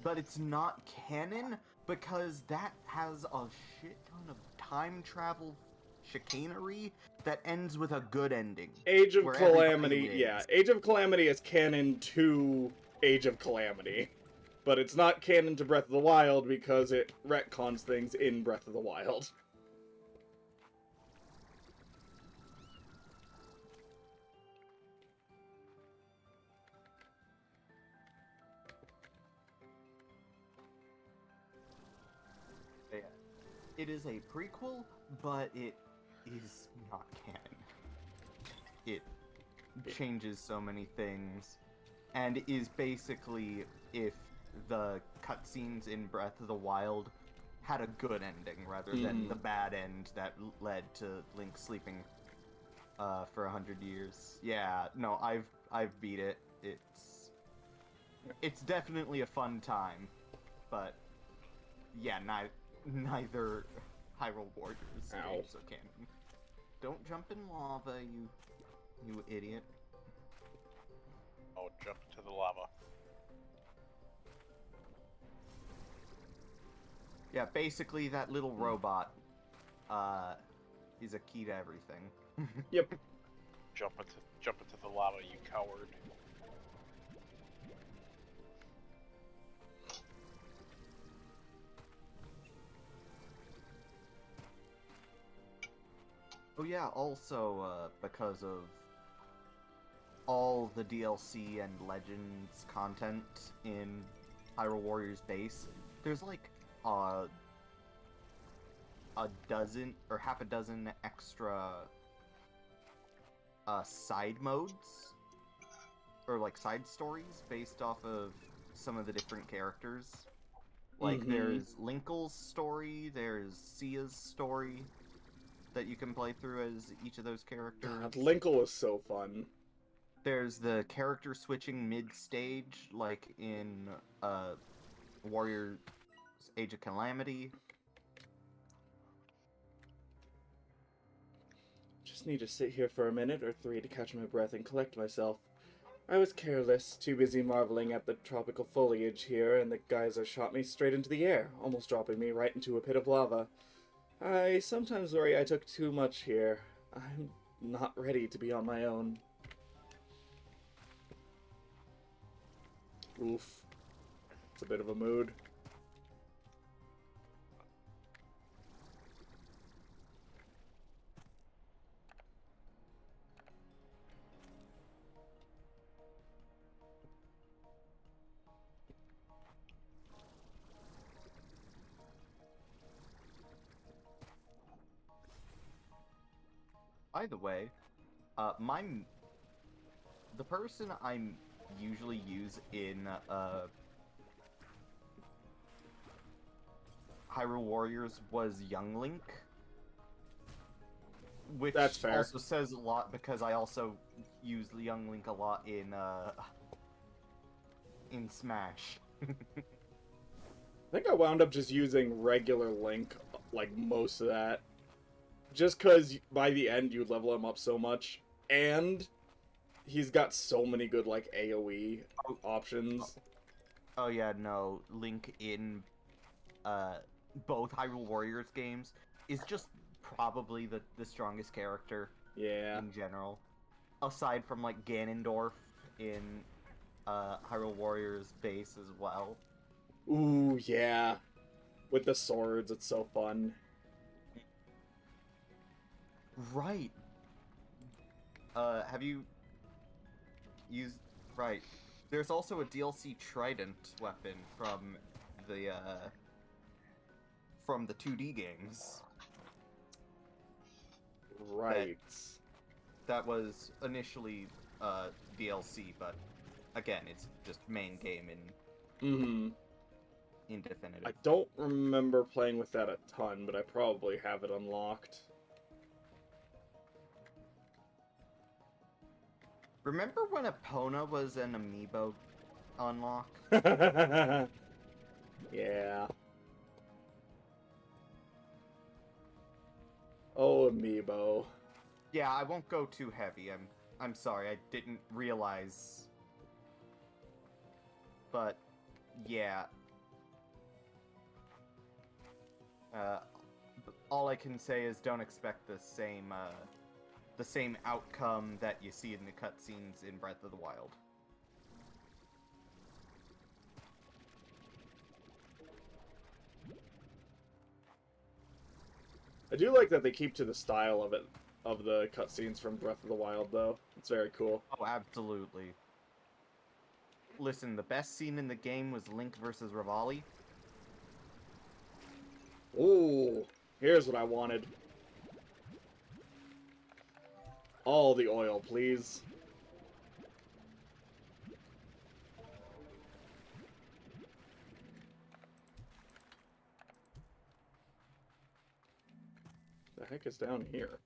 B: But it's not canon, because that has a shit ton of time travel chicanery that ends with a good ending.
A: Age of
B: where everybody
A: Calamity, yeah.
B: wins.
A: Age of Calamity is canon to Age of Calamity. But it's not canon to Breath of the Wild because it retcons things in Breath of the Wild.
B: Yeah. It is a prequel, but it is not canon. It changes so many things, and is basically if the cutscenes in Breath of the Wild had a good ending rather than the bad end that led to Link sleeping for 100 years. Yeah, no, I've beat it. It's definitely a fun time, but yeah, neither Hyrule Warriors
A: Ow.
B: games are canon. Don't jump in lava, you idiot.
C: Oh, jump into the lava.
B: Yeah, basically that little robot is a key to everything.
A: Yep.
C: Jump into the lava, you coward.
B: Oh yeah, also because of all the DLC and Legends content in Hyrule Warriors base, there's like a dozen or half a dozen extra side modes or like side stories based off of some of the different characters. Like
A: Mhm.
B: there's Linkle's story, there's Sia's story that you can play through as each of those characters.
A: God, Linkle was so fun.
B: There's the character switching mid-stage, like in Warriors Age of Calamity.
A: Just need to sit here for a minute or three to catch my breath and collect myself. I was careless, too busy marveling at the tropical foliage here, and the geyser shot me straight into the air, almost dropping me right into a pit of lava. I sometimes worry I took too much here. I'm not ready to be on my own. Oof. It's a bit of a mood.
B: By the way, the person I usually use in Hyrule Warriors was Young Link, which
A: That's fair.
B: also says a lot because I also use the Young Link a lot in Smash.
A: I think I wound up just using regular Link, like, most of that. Just because by the end you level him up so much, and he's got so many good, like, AoE options.
B: Oh yeah, no, Link in both Hyrule Warriors games is just probably the strongest character
A: Yeah.
B: in general. Aside from like Ganondorf in Hyrule Warriors base as well.
A: Ooh, yeah. With the swords, it's so fun.
B: Right. Have you used right. There's also a DLC Trident weapon from the 2D games.
A: Right.
B: That was initially DLC, but again, it's just main game
A: Mm-hmm.
B: in Definitive.
A: I don't remember playing with that a ton, but I probably have it unlocked.
B: Remember when Epona was an amiibo unlock?
A: Yeah. Oh, amiibo.
B: Yeah, I won't go too heavy. I'm sorry, I didn't realize. But yeah. All I can say is don't expect the same outcome that you see in the cutscenes in Breath of the Wild.
A: I do like that they keep to the style of it, of the cutscenes from Breath of the Wild, though. It's very cool.
B: Oh, absolutely. Listen, the best scene in the game was Link versus Revali.
A: Ooh, here's what I wanted. All the oil, please. The heck is down here?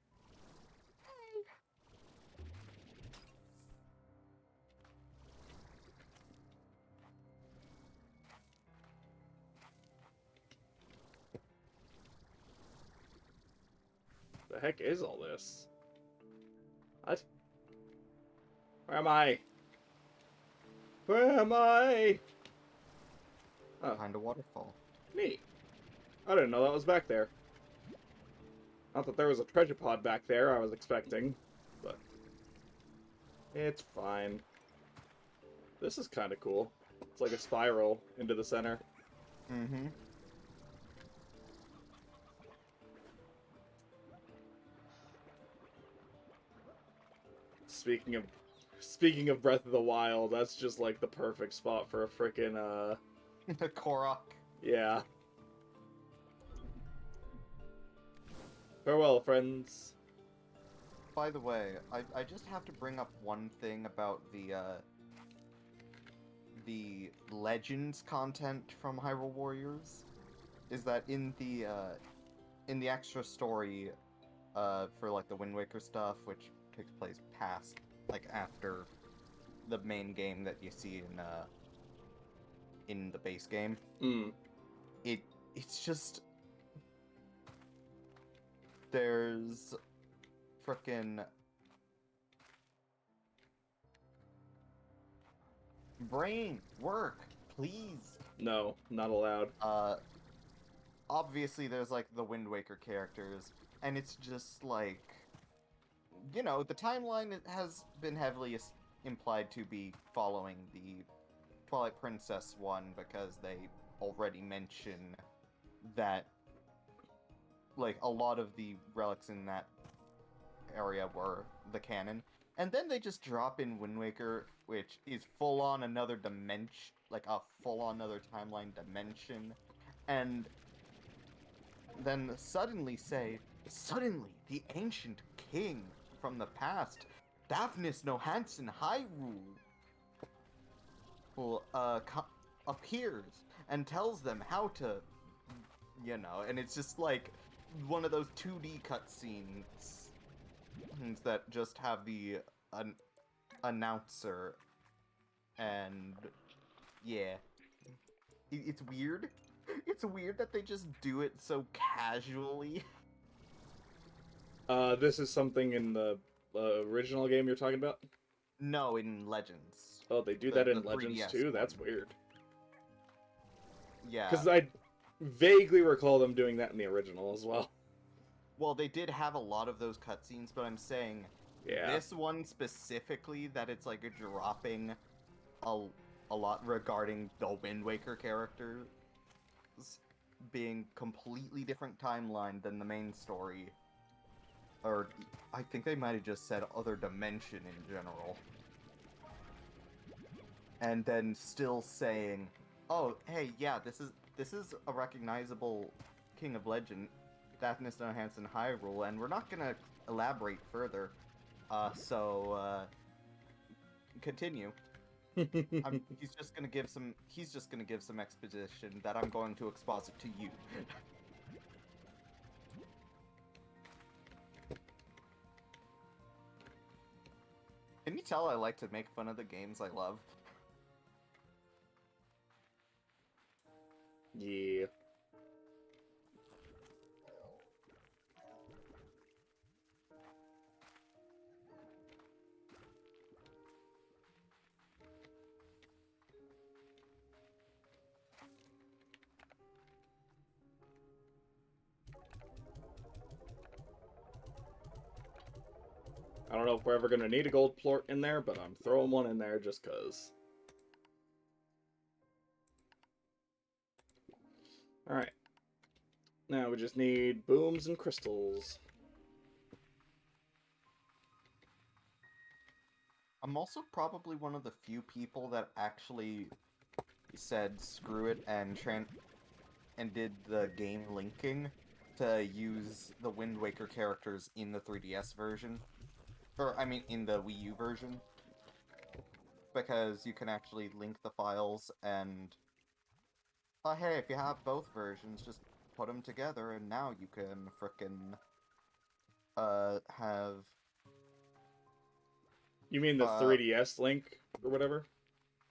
A: The heck is all this? What? Where am I? Where am I? Oh,
B: Behind a waterfall.
A: neat. I didn't know that was back there. Not that there was a treasure pod back there I was expecting, but it's fine. This is kind of cool. It's like a spiral into the center.
B: Mm-hmm.
A: speaking of Breath of the Wild, that's just like the perfect spot for a frickin'
B: Korok.
A: yeah. Farewell, friends.
B: By the way, I just have to bring up one thing about the Legends content from Hyrule Warriors. Is that in the extra story for like the Wind Waker stuff, which takes place past, like after the main game that you see in the base game.
A: Mm.
B: It's just there's frickin' brain work, please.
A: No, not allowed.
B: Obviously there's like the Wind Waker characters, and it's just like, you know, the timeline has been heavily implied to be following the Twilight Princess one, because they already mention that like a lot of the relics in that area were the canon. And then they just drop in Wind Waker, which is full on another dimension, like a full on another timeline dimension. And then suddenly the ancient king from the past, Daphnis no Hansen Hyrule, appears and tells them how to, you know, and it's just like one of those 2D cutscenes that just have the announcer, and yeah, it's weird. It's weird that they just do it so casually.
A: This is something in the original game you're talking about?
B: No, in Legends.
A: Oh, they do
B: The-
A: that in
B: the
A: Legends
B: 3DS
A: too? That's
B: one.
A: weird.
B: Yeah.
A: Because I vaguely recall them doing that in the original as well.
B: Well, they did have a lot of those cutscenes, but I'm saying
A: Yeah.
B: this one specifically, that it's like dropping a lot regarding the Wind Waker characters being completely different timeline than the main story. Or I think they might have just said other dimension in general. And then still saying, "Oh, hey, yeah, this is a recognizable King of Legend, Daphnis no Hansen Hyrule, and we're not gonna elaborate further. Continue. He's just gonna give some exposition that I'm going to exposit to you." Can you tell I like to make fun of the games I love?
A: Yeah. I don't know if we're ever going to need a gold plort in there, but I'm throwing one in there just cuz. Alright. Now we just need booms and crystals.
B: I'm also probably one of the few people that actually said screw it and did the game linking to use the Wind Waker characters in the 3DS version. Or, I mean, in the Wii U version. Because you can actually link the files and... Oh, hey, if you have both versions, just put them together and now you can frickin' have...
A: You mean the 3DS link or whatever?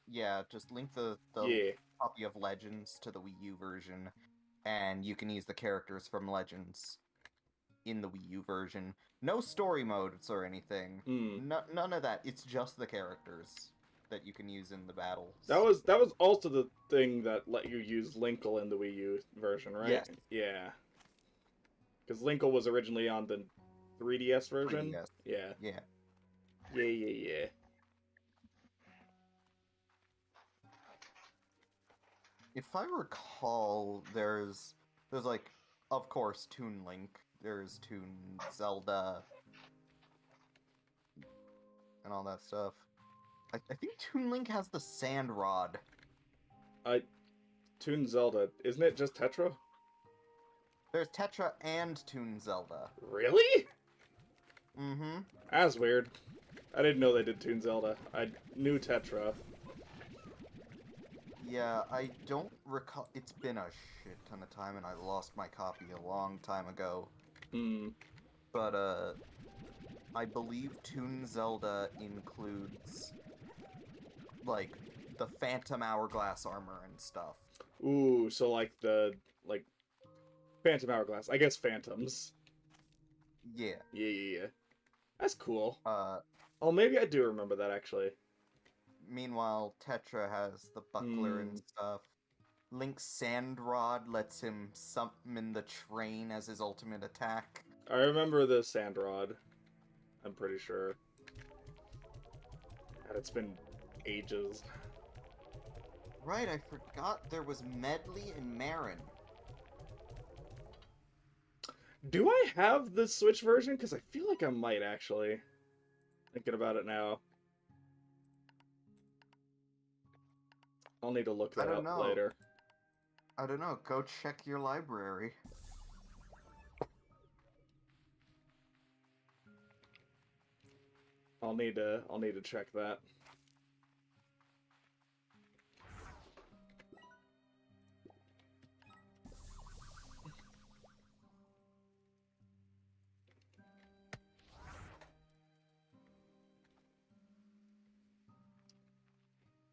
B: Yeah, just link the
A: Yeah.
B: copy of Legends to the Wii U version, and you can use the characters from Legends in the Wii U version. No story modes or anything.
A: Hmm.
B: None of that. It's just the characters that you can use in the battles.
A: That was also the thing that let you use Linkle in the Wii U version, right?
B: Yes.
A: Yeah. Because Linkle was originally on the 3DS version.
B: 3DS.
A: Yeah.
B: Yeah.
A: Yeah.
B: If I recall, there's like, of course, Toon Link. There's Toon Zelda. and all that stuff. I think Toon Link has the Sand Rod.
A: Toon Zelda, isn't it just Tetra?
B: There's Tetra and Toon Zelda.
A: Really?
B: Mm-hmm.
A: That's weird. I didn't know they did Toon Zelda. I knew Tetra.
B: Yeah, I don't recall. It's been a shit ton of time, and I lost my copy a long time ago.
A: Hmm.
B: But, I believe Toon Zelda includes, like, the Phantom Hourglass armor and stuff.
A: Ooh, so like the, like, Phantom Hourglass. I guess Phantoms.
B: Yeah.
A: Yeah. That's cool.
B: Uh,
A: Oh, maybe I do remember that, actually.
B: Meanwhile, Tetra has the buckler and stuff. Link's Sand Rod lets him summon the train as his ultimate attack.
A: I remember the Sand Rod. I'm pretty sure. God, it's been ages.
B: Right, I forgot there was Medley and Marin.
A: Do I have the Switch version? Because I feel like I might, actually. Thinking about it now. I'll need to look that up later.
B: I don't know. Go check your library.
A: I'll need to check that.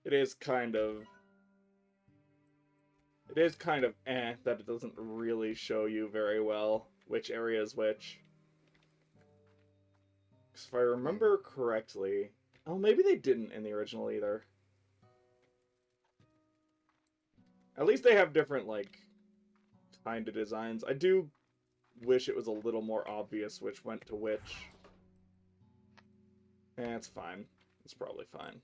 A: It is kind of that it doesn't really show you very well which area is which. 'Cause if I remember correctly, oh, maybe they didn't in the original either. At least they have different, like, kind of designs. I do wish it was a little more obvious which went to which. It's fine. It's probably fine.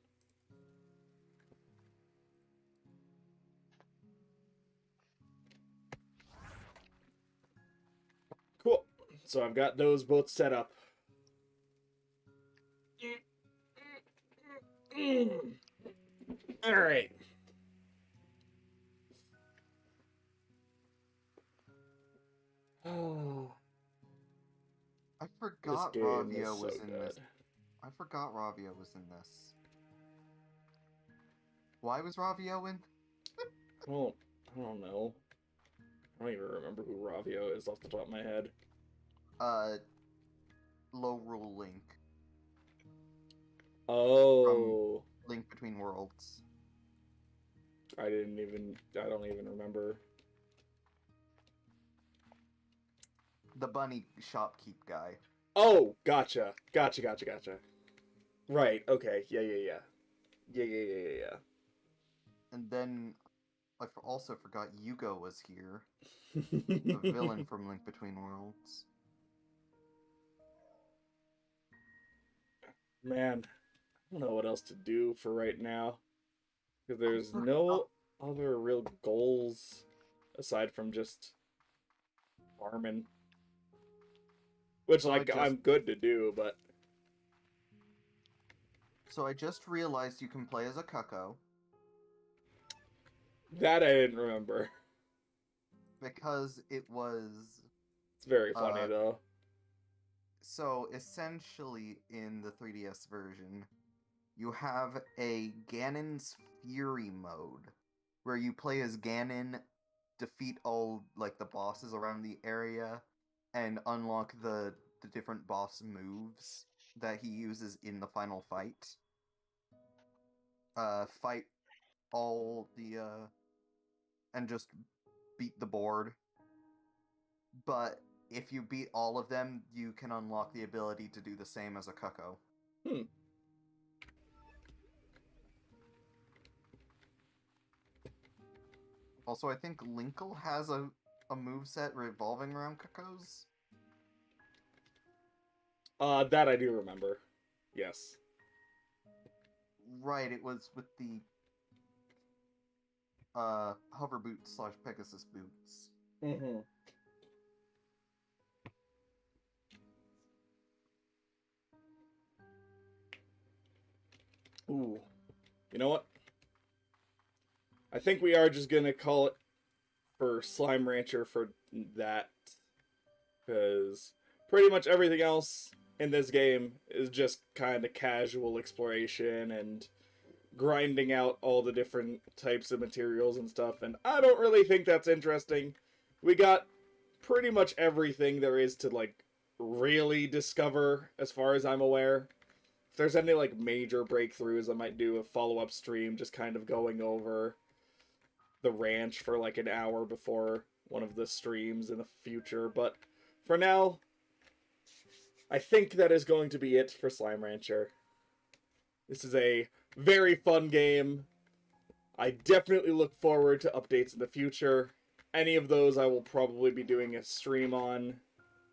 A: Cool. So I've got those both set up. Alright. Oh,
B: I forgot
A: this game
B: Ravia
A: is
B: was
A: so
B: in
A: good.
B: this. I forgot Ravia was in this. Why was Ravio in?
A: Well, I don't know. I don't even remember who Ravio is off the top of my head.
B: Low Rule Link.
A: Oh.
B: Link Between Worlds.
A: I don't even remember.
B: The bunny shopkeep guy.
A: Oh, gotcha. Gotcha. Right, okay. Yeah.
B: And then I also forgot Yugo was here. The villain from Link Between Worlds.
A: Man, I don't know what else to do for right now. Because there's no other real goals aside from just farming. Which,
B: So
A: like, I'm good to do, but...
B: So I just realized you can play as a Cucko.
A: That I didn't remember.
B: Because it was...
A: It's very funny, though.
B: So, essentially, in the 3DS version, you have a Ganon's Fury mode, where you play as Ganon, defeat all, like, the bosses around the area, and unlock the different boss moves that he uses in the final fight. Fight all the, and just beat the board. But if you beat all of them, you can unlock the ability to do the same as a Cucko. Also, I think Linkle has a moveset revolving around Cuckos.
A: That I do remember. Yes.
B: Right, it was with the hover boots / Pegasus boots.
A: Mm-hmm. Ooh. You know what? I think we are just gonna call it for Slime Rancher for that. Because pretty much everything else in this game is just kind of casual exploration and grinding out all the different types of materials and stuff, and I don't really think that's interesting. We got pretty much everything there is to, like, really discover, as far as I'm aware. If there's any, like, major breakthroughs, I might do a follow-up stream just kind of going over the ranch for, like, an hour before one of the streams in the future, but for now, I think that is going to be it for Slime Rancher. This is a very fun game. I definitely look forward to updates in the future. Any of those I will probably be doing a stream on.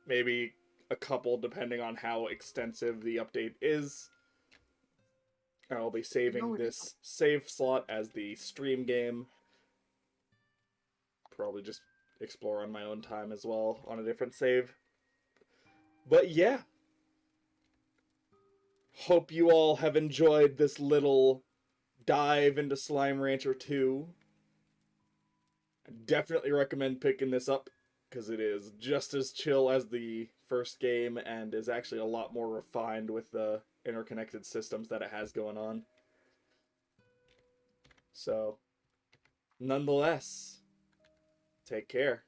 A: Maybe a couple, depending on how extensive the update is. I'll be saving this save slot as the stream game. Probably just explore on my own time as well on a different save. But yeah. Hope you all have enjoyed this little dive into Slime Rancher 2. I definitely recommend picking this up because it is just as chill as the first game and is actually a lot more refined with the interconnected systems that it has going on. So, nonetheless, take care.